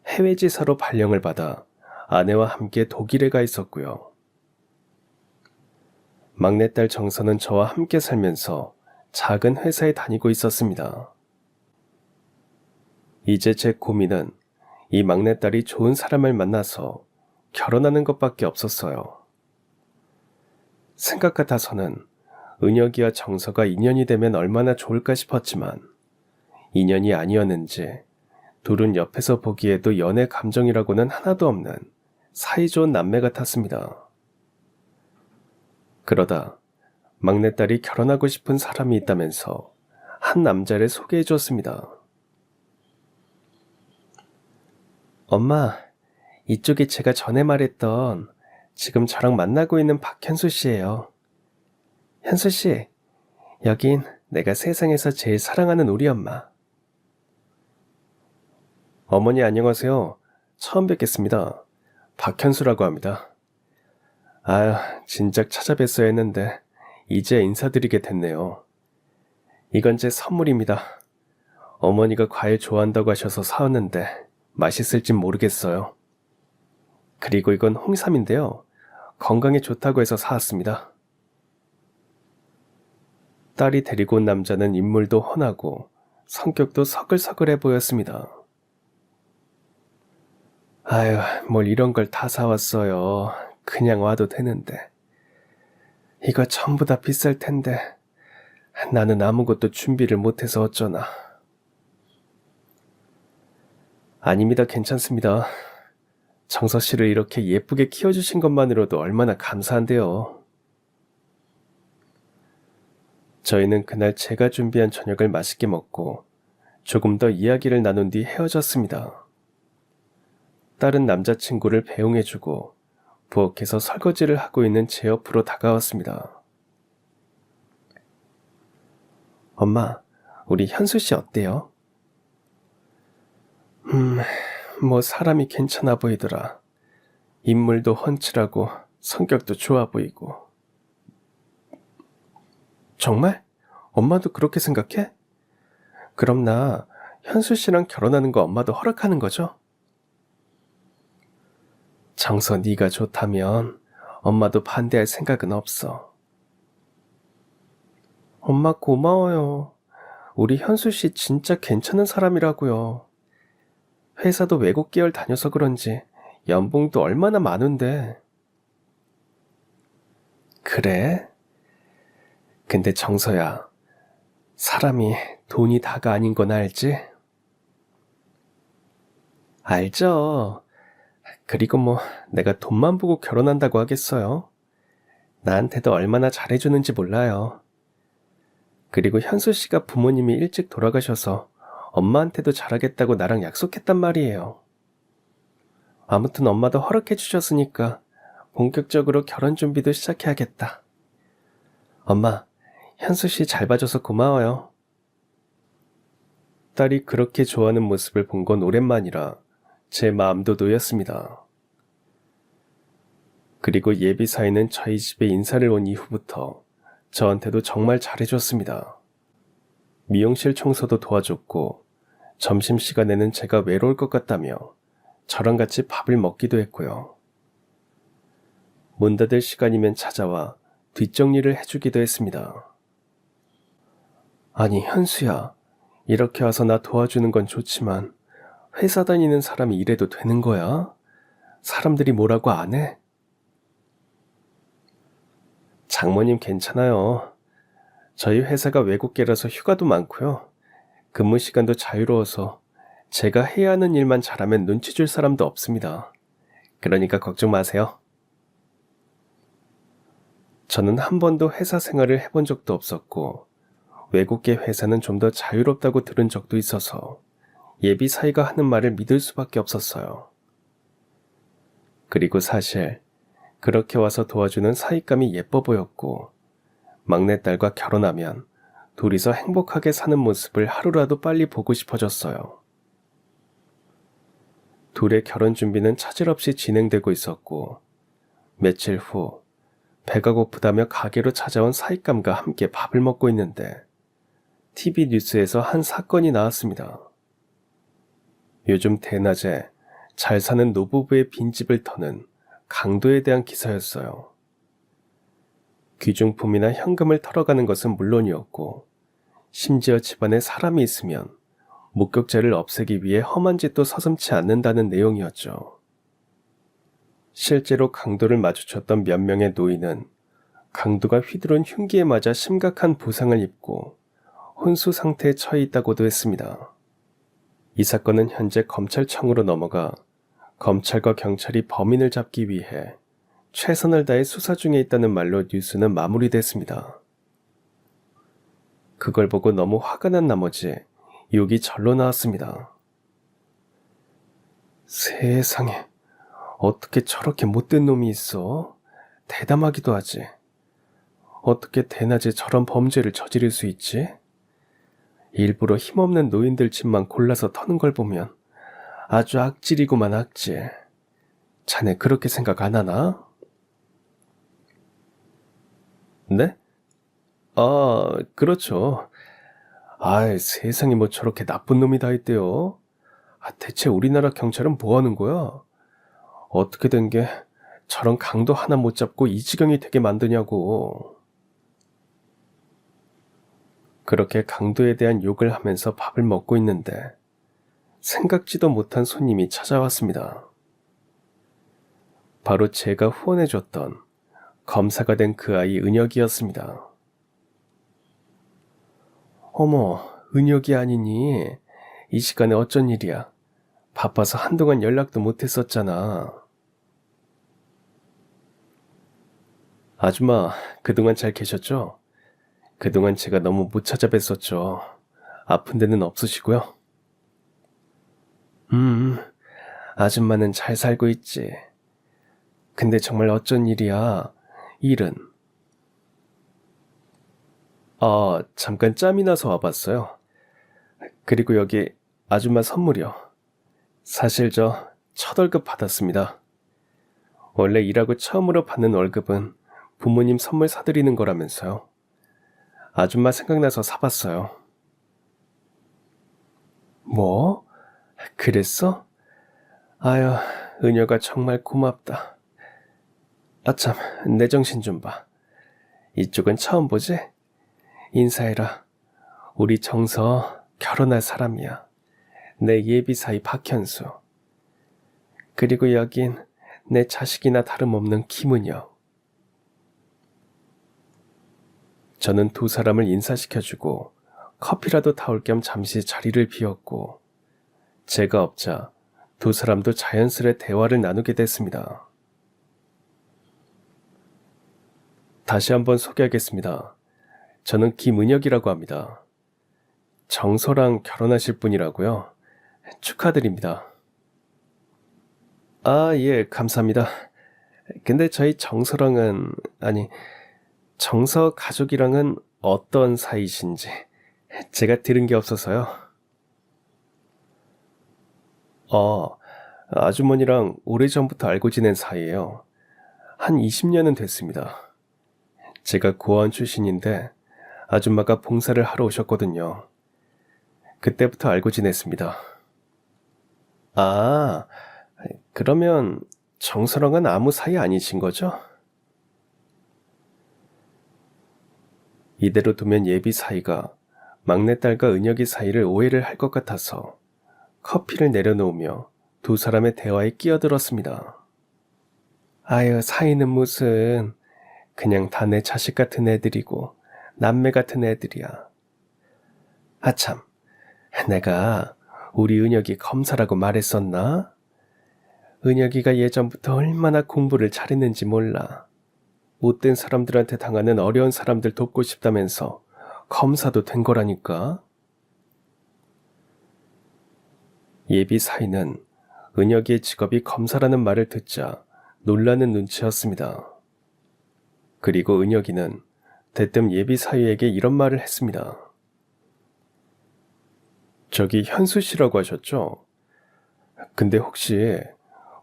해외지사로 발령을 받아 아내와 함께 독일에 가 있었고요. 막내딸 정서는 저와 함께 살면서 작은 회사에 다니고 있었습니다. 이제 제 고민은 이 막내딸이 좋은 사람을 만나서 결혼하는 것밖에 없었어요. 생각 같아서는 은혁이와 정서가 인연이 되면 얼마나 좋을까 싶었지만 인연이 아니었는지 둘은 옆에서 보기에도 연애 감정이라고는 하나도 없는 사이좋은 남매 같았습니다. 그러다 막내딸이 결혼하고 싶은 사람이 있다면서 한 남자를 소개해 줬습니다. 엄마, 이쪽이 제가 전에 말했던 지금 저랑 만나고 있는 박현수 씨예요. 현수 씨, 여긴 내가 세상에서 제일 사랑하는 우리 엄마. 어머니 안녕하세요. 처음 뵙겠습니다. 박현수라고 합니다. 아유, 진작 찾아뵀어야 했는데 이제 인사드리게 됐네요. 이건 제 선물입니다. 어머니가 과일 좋아한다고 하셔서 사왔는데 맛있을진 모르겠어요. 그리고 이건 홍삼인데요. 건강에 좋다고 해서 사왔습니다. 딸이 데리고 온 남자는 인물도 훤하고 성격도 서글서글해 보였습니다. 아유, 뭘 이런 걸 다 사왔어요. 그냥 와도 되는데. 이거 전부 다 비쌀 텐데 나는 아무것도 준비를 못해서 어쩌나. 아닙니다. 괜찮습니다. 정서 씨를 이렇게 예쁘게 키워주신 것만으로도 얼마나 감사한데요. 저희는 그날 제가 준비한 저녁을 맛있게 먹고 조금 더 이야기를 나눈 뒤 헤어졌습니다. 딸은 남자친구를 배웅해주고 부엌에서 설거지를 하고 있는 제 옆으로 다가왔습니다. 엄마, 우리 현수 씨 어때요? 뭐 사람이 괜찮아 보이더라. 인물도 훤칠하고 성격도 좋아 보이고. 정말? 엄마도 그렇게 생각해? 그럼 나 현수 씨랑 결혼하는 거 엄마도 허락하는 거죠? 정서 네가 좋다면 엄마도 반대할 생각은 없어. 엄마 고마워요. 우리 현수 씨 진짜 괜찮은 사람이라고요. 회사도 외국 계열 다녀서 그런지 연봉도 얼마나 많은데. 그래? 근데 정서야, 사람이 돈이 다가 아닌 건 알지? 알죠. 그리고 뭐 내가 돈만 보고 결혼한다고 하겠어요? 나한테도 얼마나 잘해주는지 몰라요. 그리고 현수 씨가 부모님이 일찍 돌아가셔서 엄마한테도 잘하겠다고 나랑 약속했단 말이에요. 아무튼 엄마도 허락해 주셨으니까 본격적으로 결혼 준비도 시작해야겠다. 엄마, 현수 씨 잘 봐줘서 고마워요. 딸이 그렇게 좋아하는 모습을 본 건 오랜만이라 제 마음도 놓였습니다. 그리고 예비 사위는 저희 집에 인사를 온 이후부터 저한테도 정말 잘해줬습니다. 미용실 청소도 도와줬고 점심시간에는 제가 외로울 것 같다며 저랑 같이 밥을 먹기도 했고요. 문 닫을 시간이면 찾아와 뒷정리를 해주기도 했습니다. 아니, 현수야, 이렇게 와서 나 도와주는 건 좋지만 회사 다니는 사람이 이래도 되는 거야? 사람들이 뭐라고 안 해? 장모님 괜찮아요. 저희 회사가 외국계라서 휴가도 많고요. 근무 시간도 자유로워서 제가 해야 하는 일만 잘하면 눈치 줄 사람도 없습니다. 그러니까 걱정 마세요. 저는 한 번도 회사 생활을 해본 적도 없었고 외국계 회사는 좀 더 자유롭다고 들은 적도 있어서 예비 사위가 하는 말을 믿을 수밖에 없었어요. 그리고 사실 그렇게 와서 도와주는 사윗감이 예뻐 보였고 막내딸과 결혼하면 둘이서 행복하게 사는 모습을 하루라도 빨리 보고 싶어졌어요. 둘의 결혼 준비는 차질없이 진행되고 있었고 며칠 후 배가 고프다며 가게로 찾아온 사윗감과 함께 밥을 먹고 있는데 TV 뉴스에서 한 사건이 나왔습니다. 요즘 대낮에 잘 사는 노부부의 빈집을 터는 강도에 대한 기사였어요. 귀중품이나 현금을 털어가는 것은 물론이었고 심지어 집안에 사람이 있으면 목격자를 없애기 위해 험한 짓도 서슴지 않는다는 내용이었죠. 실제로 강도를 마주쳤던 몇 명의 노인은 강도가 휘두른 흉기에 맞아 심각한 부상을 입고 혼수 상태에 처해 있다고도 했습니다. 이 사건은 현재 검찰청으로 넘어가 검찰과 경찰이 범인을 잡기 위해 최선을 다해 수사 중에 있다는 말로 뉴스는 마무리됐습니다. 그걸 보고 너무 화가 난 나머지 욕이 절로 나왔습니다. 세상에, 어떻게 저렇게 못된 놈이 있어? 대담하기도 하지. 어떻게 대낮에 저런 범죄를 저지를 수 있지? 일부러 힘없는 노인들 집만 골라서 터는 걸 보면 아주 악질이구만 악질. 자네 그렇게 생각 안 하나? 네? 그렇죠. 세상에 뭐 저렇게 나쁜 놈이 다 있대요. 대체 우리나라 경찰은 뭐 하는 거야? 어떻게 된 게 저런 강도 하나 못 잡고 이 지경이 되게 만드냐고. 그렇게 강도에 대한 욕을 하면서 밥을 먹고 있는데 생각지도 못한 손님이 찾아왔습니다. 바로 제가 후원해줬던 검사가 된 그 아이 은혁이었습니다. 어머, 은혁이 아니니? 이 시간에 어쩐 일이야? 바빠서 한동안 연락도 못했었잖아. 아줌마, 그동안 잘 계셨죠? 그동안 제가 너무 못 찾아뵀었죠. 아픈 데는 없으시고요? 아줌마는 잘 살고 있지. 근데 정말 어쩐 일이야? 일은? 잠깐 짬이 나서 와봤어요. 그리고 여기 아줌마 선물이요. 사실 저 첫 월급 받았습니다. 원래 일하고 처음으로 받는 월급은 부모님 선물 사드리는 거라면서요. 아줌마 생각나서 사봤어요. 뭐? 그랬어? 아유, 은혁아 정말 고맙다. 아참, 내 정신 좀 봐. 이쪽은 처음 보지? 인사해라. 우리 정서 결혼할 사람이야. 내 예비사위 박현수. 그리고 여긴 내 자식이나 다름없는 김은혁. 저는 두 사람을 인사시켜주고 커피라도 타올 겸 잠시 자리를 비웠고 제가 없자 두 사람도 자연스레 대화를 나누게 됐습니다. 다시 한번 소개하겠습니다. 저는 김은혁이라고 합니다. 정서랑 결혼하실 분이라고요? 축하드립니다. 아, 예, 감사합니다. 근데 저희 정서랑은, 아니, 정서 가족이랑은 어떤 사이신지 제가 들은 게 없어서요. 어, 아주머니랑 오래전부터 알고 지낸 사이예요. 한 20년은 됐습니다. 제가 고아원 출신인데 아줌마가 봉사를 하러 오셨거든요. 그때부터 알고 지냈습니다. 아, 그러면 정서랑은 아무 사이 아니신 거죠? 이대로 두면 예비 사이가 막내딸과 은혁이 사이를 오해를 할 것 같아서 커피를 내려놓으며 두 사람의 대화에 끼어들었습니다. 아유, 사이는 무슨, 그냥 다 내 자식 같은 애들이고 남매 같은 애들이야. 아참, 내가 우리 은혁이 검사라고 말했었나? 은혁이가 예전부터 얼마나 공부를 잘했는지 몰라. 못된 사람들한테 당하는 어려운 사람들 돕고 싶다면서 검사도 된 거라니까. 예비 사이는 은혁이의 직업이 검사라는 말을 듣자 놀라는 눈치였습니다. 그리고 은혁이는 대뜸 예비 사위에게 이런 말을 했습니다. 저기 현수 씨라고 하셨죠? 근데 혹시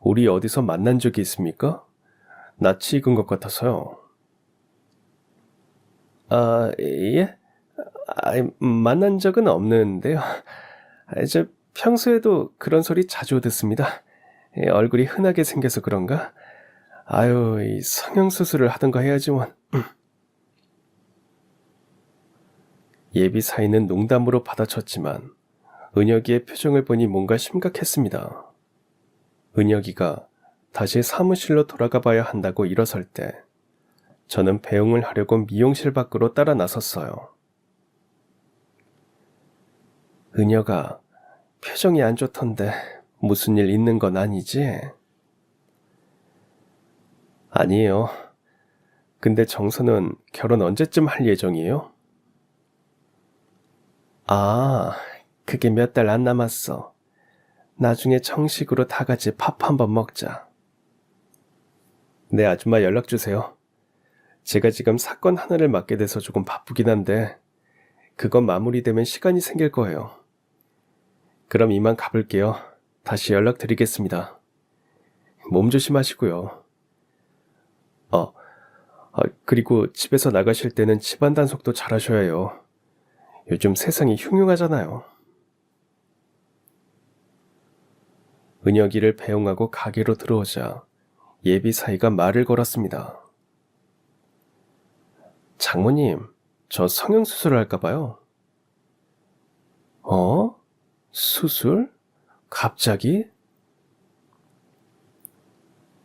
우리 어디서 만난 적이 있습니까? 낯이 익은 것 같아서요. 아, 예? 만난 적은 없는데요. 저 평소에도 그런 소리 자주 듣습니다. 얼굴이 흔하게 생겨서 그런가? 아유, 이 성형수술을 하던가 해야지만. 예비 사위는 농담으로 받아쳤지만 은혁이의 표정을 보니 뭔가 심각했습니다. 은혁이가 다시 사무실로 돌아가 봐야 한다고 일어설 때 저는 배웅을 하려고 미용실 밖으로 따라 나섰어요. 은혁아, 표정이 안 좋던데 무슨 일 있는 건 아니지? 아니에요. 근데 정서는 결혼 언제쯤 할 예정이에요? 아, 그게 몇 달 안 남았어. 나중에 정식으로 다 같이 밥 한번 먹자. 네, 아줌마 연락 주세요. 제가 지금 사건 하나를 맡게 돼서 조금 바쁘긴 한데 그건 마무리되면 시간이 생길 거예요. 그럼 이만 가볼게요. 다시 연락드리겠습니다. 몸 조심하시고요. 그리고 집에서 나가실 때는 집안 단속도 잘하셔야 해요. 요즘 세상이 흉흉하잖아요. 은혁이를 배웅하고 가게로 들어오자 예비 사이가 말을 걸었습니다. 장모님, 저 성형수술을 할까봐요. 수술? 갑자기?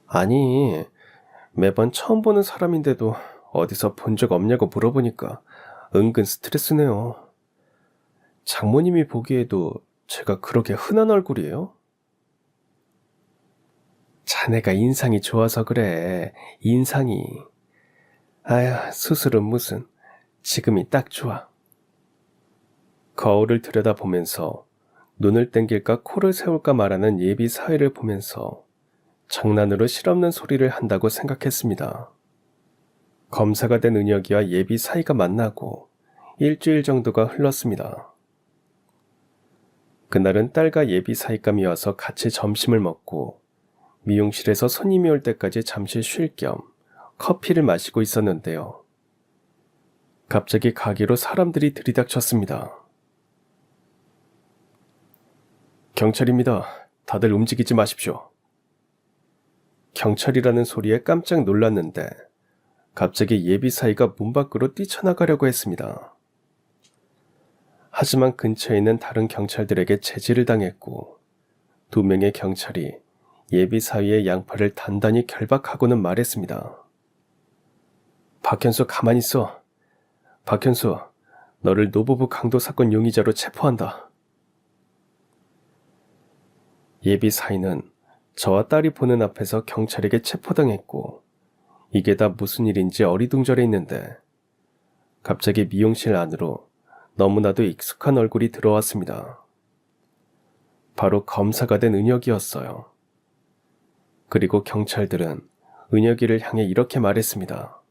아니, 매번 처음 보는 사람인데도 어디서 본 적 없냐고 물어보니까 은근 스트레스네요. 장모님이 보기에도 제가 그렇게 흔한 얼굴이에요? 자네가 인상이 좋아서 그래, 인상이. 아휴, 수술은 무슨, 지금이 딱 좋아. 거울을 들여다보면서 눈을 땡길까 코를 세울까 말하는 예비 사회를 보면서 장난으로 실없는 소리를 한다고 생각했습니다. 검사가 된 은혁이와 예비 사이가 만나고 일주일 정도가 흘렀습니다. 그날은 딸과 예비 사이감이 와서 같이 점심을 먹고 미용실에서 손님이 올 때까지 잠시 쉴 겸 커피를 마시고 있었는데요. 갑자기 가게로 사람들이 들이닥쳤습니다. 경찰입니다. 다들 움직이지 마십시오. 경찰이라는 소리에 깜짝 놀랐는데 갑자기 예비 사이가 문 밖으로 뛰쳐나가려고 했습니다. 하지만 근처에 있는 다른 경찰들에게 제지를 당했고 2명의 경찰이 예비 사위의 양팔을 단단히 결박하고는 말했습니다. 박현수 가만히 있어. 박현수, 너를 노부부 강도 사건 용의자로 체포한다. 예비 사위는 저와 딸이 보는 앞에서 경찰에게 체포당했고 이게 다 무슨 일인지 어리둥절해 있는데 갑자기 미용실 안으로 너무나도 익숙한 얼굴이 들어왔습니다. 바로 검사가 된 은혁이었어요. 그리고 경찰들은 은혁이를 향해 이렇게 말했습니다.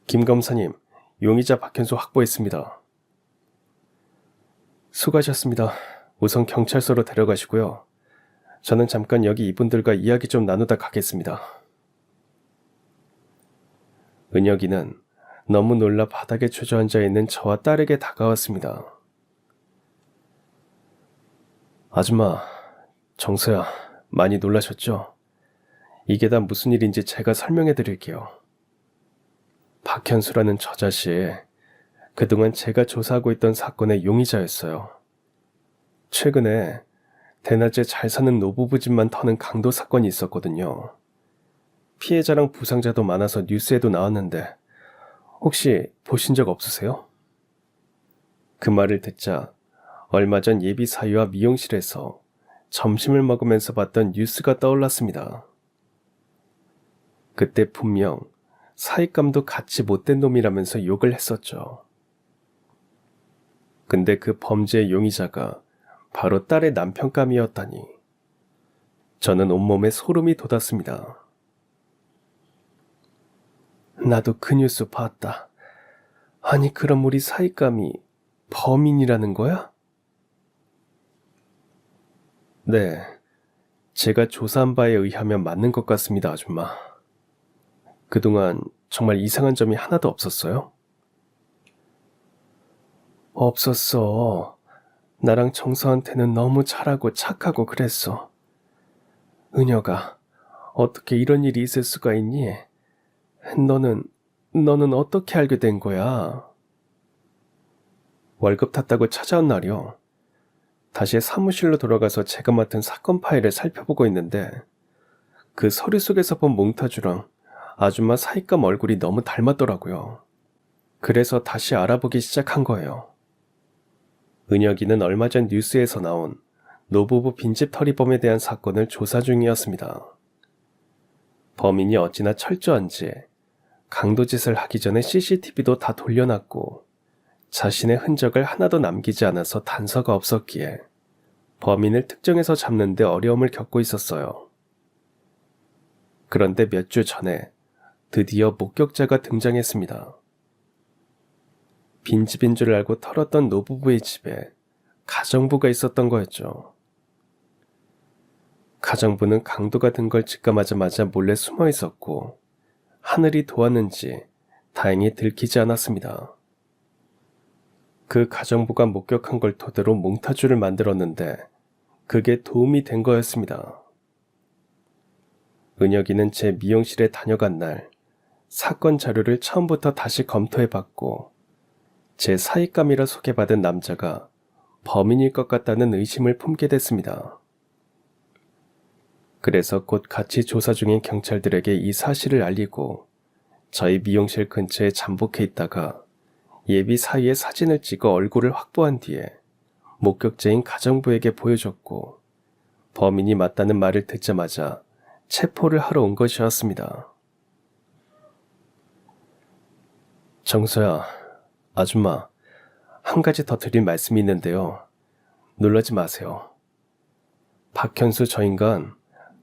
김 검사님, 용의자 박현수 확보했습니다. 수고하셨습니다. 우선 경찰서로 데려가시고요. 저는 잠깐 여기 이분들과 이야기 좀 나누다 가겠습니다. 은혁이는 너무 놀라 바닥에 주저앉아 있는 저와 딸에게 다가왔습니다. 아줌마, 정서야, 많이 놀라셨죠? 이게 다 무슨 일인지 제가 설명해 드릴게요. 박현수라는 저 자식, 그동안 제가 조사하고 있던 사건의 용의자였어요. 최근에 대낮에 잘 사는 노부부 집만 터는 강도 사건이 있었거든요. 피해자랑 부상자도 많아서 뉴스에도 나왔는데 혹시 보신 적 없으세요? 그 말을 듣자 얼마 전 예비 사위와 미용실에서 점심을 먹으면서 봤던 뉴스가 떠올랐습니다. 그때 분명 사익감도 같이 못된 놈이라면서 욕을 했었죠. 근데 그 범죄의 용의자가 바로 딸의 남편감이었다니. 저는 온몸에 소름이 돋았습니다. 나도 그 뉴스 봤다. 아니 그럼 우리 사익감이 범인이라는 거야? 네, 제가 조사한 바에 의하면 맞는 것 같습니다, 아줌마. 그동안 정말 이상한 점이 하나도 없었어요? 없었어. 나랑 정서한테는 너무 잘하고 착하고 그랬어. 은혁아, 어떻게 이런 일이 있을 수가 있니? 너는 어떻게 알게 된 거야? 월급 탔다고 찾아온 날이요. 다시 사무실로 돌아가서 제가 맡은 사건 파일을 살펴보고 있는데 그 서류 속에서 본 몽타주랑 아줌마 사익감 얼굴이 너무 닮았더라고요. 그래서 다시 알아보기 시작한 거예요. 은혁이는 얼마 전 뉴스에서 나온 노부부 빈집 털이범에 대한 사건을 조사 중이었습니다. 범인이 어찌나 철저한지 강도짓을 하기 전에 CCTV도 다 돌려놨고 자신의 흔적을 하나도 남기지 않아서 단서가 없었기에 범인을 특정해서 잡는 데 어려움을 겪고 있었어요. 그런데 몇 주 전에 드디어 목격자가 등장했습니다. 빈집인 줄 알고 털었던 노부부의 집에 가정부가 있었던 거였죠. 가정부는 강도가 든 걸 직감하자마자 몰래 숨어 있었고 하늘이 도왔는지 다행히 들키지 않았습니다. 그 가정부가 목격한 걸 토대로 몽타주를 만들었는데 그게 도움이 된 거였습니다. 은혁이는 제 미용실에 다녀간 날 사건 자료를 처음부터 다시 검토해봤고 제 사익감이라 소개받은 남자가 범인일 것 같다는 의심을 품게 됐습니다. 그래서 곧 같이 조사 중인 경찰들에게 이 사실을 알리고 저희 미용실 근처에 잠복해 있다가 예비 사이의 사진을 찍어 얼굴을 확보한 뒤에 목격자인 가정부에게 보여줬고 범인이 맞다는 말을 듣자마자 체포를 하러 온 것이었습니다. 정서야, 아줌마, 한 가지 더 드릴 말씀이 있는데요. 놀라지 마세요. 박현수 저 인간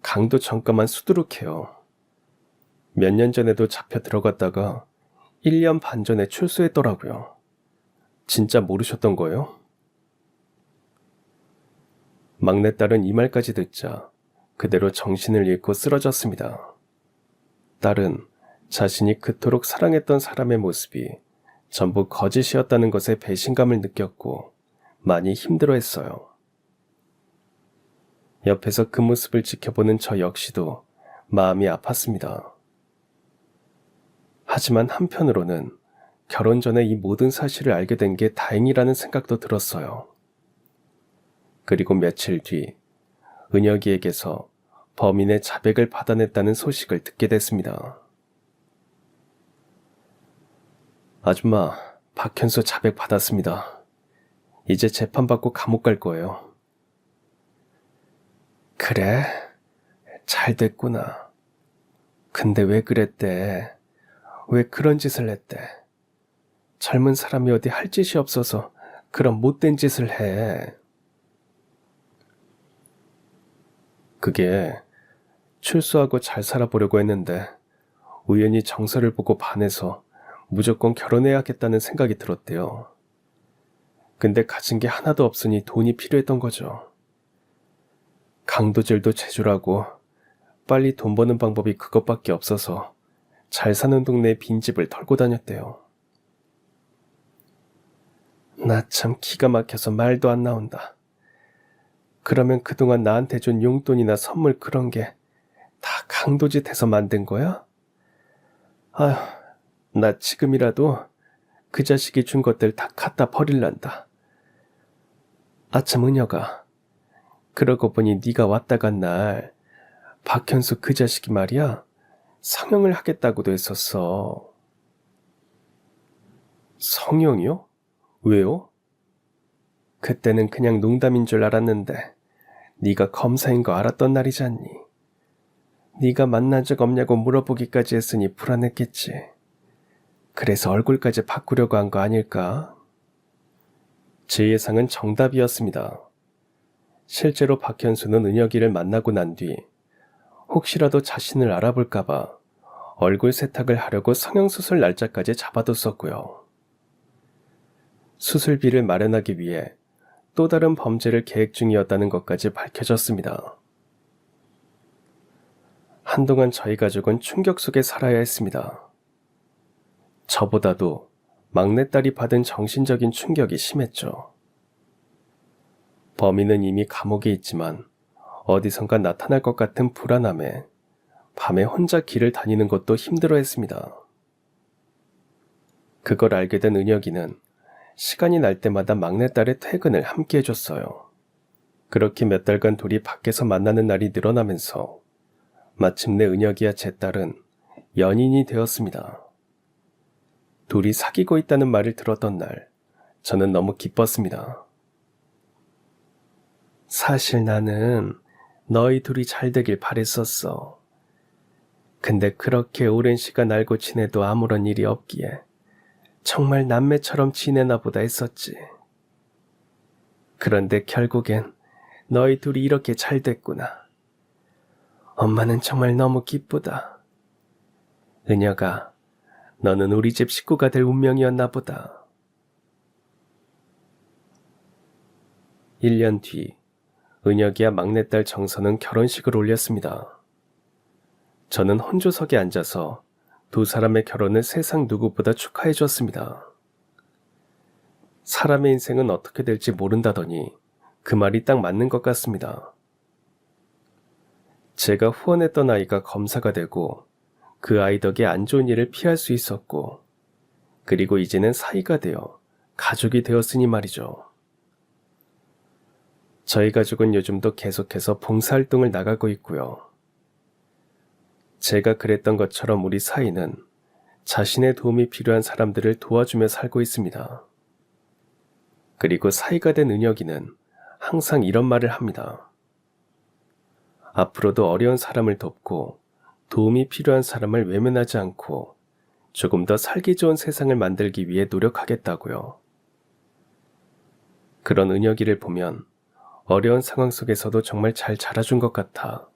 강도 전과만 수두룩해요. 몇 년 전에도 잡혀 들어갔다가 1년 반 전에 출소했더라고요. 진짜 모르셨던 거예요? 막내딸은 이 말까지 듣자 그대로 정신을 잃고 쓰러졌습니다. 딸은 자신이 그토록 사랑했던 사람의 모습이 전부 거짓이었다는 것에 배신감을 느꼈고 많이 힘들어했어요. 옆에서 그 모습을 지켜보는 저 역시도 마음이 아팠습니다. 하지만 한편으로는 결혼 전에 이 모든 사실을 알게 된 게 다행이라는 생각도 들었어요. 그리고 며칠 뒤 은혁이에게서 범인의 자백을 받아냈다는 소식을 듣게 됐습니다. 아줌마, 박현수 자백 받았습니다. 이제 재판받고 감옥 갈 거예요. 그래? 잘 됐구나. 근데 왜 그랬대? 왜 그런 짓을 했대? 젊은 사람이 어디 할 짓이 없어서 그런 못된 짓을 해. 그게 출소하고 잘 살아보려고 했는데 우연히 정서를 보고 반해서 무조건 결혼해야겠다는 생각이 들었대요. 근데 가진 게 하나도 없으니 돈이 필요했던 거죠. 강도질도 제주라고 빨리 돈 버는 방법이 그것밖에 없어서 잘 사는 동네에 빈집을 털고 다녔대요. 나 참 기가 막혀서 말도 안 나온다. 그러면 그동안 나한테 준 용돈이나 선물 그런 게 다 강도짓 해서 만든 거야? 아휴, 나 지금이라도 그 자식이 준 것들 다 갖다 버릴란다. 아참 은혁아, 그러고 보니 네가 왔다 간 날 박현수 그 자식이 말이야 성형을 하겠다고도 했었어. 성형이요? 왜요? 그때는 그냥 농담인 줄 알았는데 네가 검사인 거 알았던 날이잖니. 네가 만난 적 없냐고 물어보기까지 했으니 불안했겠지. 그래서 얼굴까지 바꾸려고 한 거 아닐까? 제 예상은 정답이었습니다. 실제로 박현수는 은혁이를 만나고 난 뒤 혹시라도 자신을 알아볼까봐 얼굴 세탁을 하려고 성형수술 날짜까지 잡아뒀었고요. 수술비를 마련하기 위해 또 다른 범죄를 계획 중이었다는 것까지 밝혀졌습니다. 한동안 저희 가족은 충격 속에 살아야 했습니다. 저보다도 막내딸이 받은 정신적인 충격이 심했죠. 범인은 이미 감옥에 있지만 어디선가 나타날 것 같은 불안함에 밤에 혼자 길을 다니는 것도 힘들어했습니다. 그걸 알게 된 은혁이는 시간이 날 때마다 막내딸의 퇴근을 함께 해줬어요. 그렇게 몇 달간 둘이 밖에서 만나는 날이 늘어나면서 마침내 은혁이와 제 딸은 연인이 되었습니다. 둘이 사귀고 있다는 말을 들었던 날, 저는 너무 기뻤습니다. 사실 나는 너희 둘이 잘 되길 바랬었어. 근데 그렇게 오랜 시간 알고 지내도 아무런 일이 없기에 정말 남매처럼 지내나 보다 했었지. 그런데 결국엔 너희 둘이 이렇게 잘 됐구나. 엄마는 정말 너무 기쁘다. 은혁아, 너는 우리 집 식구가 될 운명이었나 보다. 1년 뒤, 은혁이와 막내딸 정선은 결혼식을 올렸습니다. 저는 혼조석에 앉아서 두 사람의 결혼을 세상 누구보다 축하해 줬습니다. 사람의 인생은 어떻게 될지 모른다더니 그 말이 딱 맞는 것 같습니다. 제가 후원했던 아이가 검사가 되고 그 아이 덕에 안 좋은 일을 피할 수 있었고, 그리고 이제는 사이가 되어 가족이 되었으니 말이죠. 저희 가족은 요즘도 계속해서 봉사활동을 나가고 있고요. 제가 그랬던 것처럼 우리 사이는 자신의 도움이 필요한 사람들을 도와주며 살고 있습니다. 그리고 사이가 된 은혁이는 항상 이런 말을 합니다. 앞으로도 어려운 사람을 돕고 도움이 필요한 사람을 외면하지 않고 조금 더 살기 좋은 세상을 만들기 위해 노력하겠다고요. 그런 은혁이를 보면 어려운 상황 속에서도 정말 잘 자라준 것 같아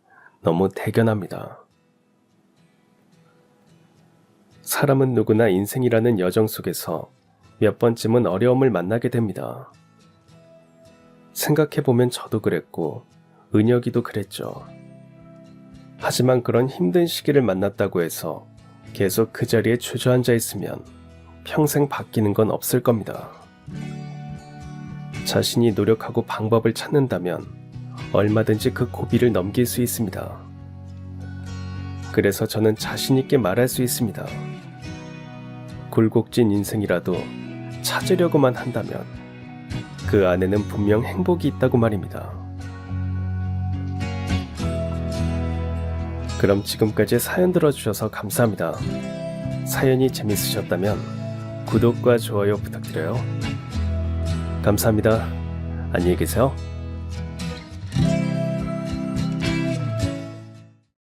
너무 대견합니다. 사람은 누구나 인생이라는 여정 속에서 몇 번쯤은 어려움을 만나게 됩니다. 생각해보면 저도 그랬고 은혁이도 그랬죠. 하지만 그런 힘든 시기를 만났다고 해서 계속 그 자리에 주저앉아 있으면 평생 바뀌는 건 없을 겁니다. 자신이 노력하고 방법을 찾는다면 얼마든지 그 고비를 넘길 수 있습니다. 그래서 저는 자신 있게 말할 수 있습니다. 굴곡진 인생이라도 찾으려고만 한다면 그 안에는 분명 행복이 있다고 말입니다. 그럼 지금까지 사연 들어주셔서 감사합니다. 사연이 재밌으셨다면 구독과 좋아요 부탁드려요. 감사합니다. 안녕히 계세요.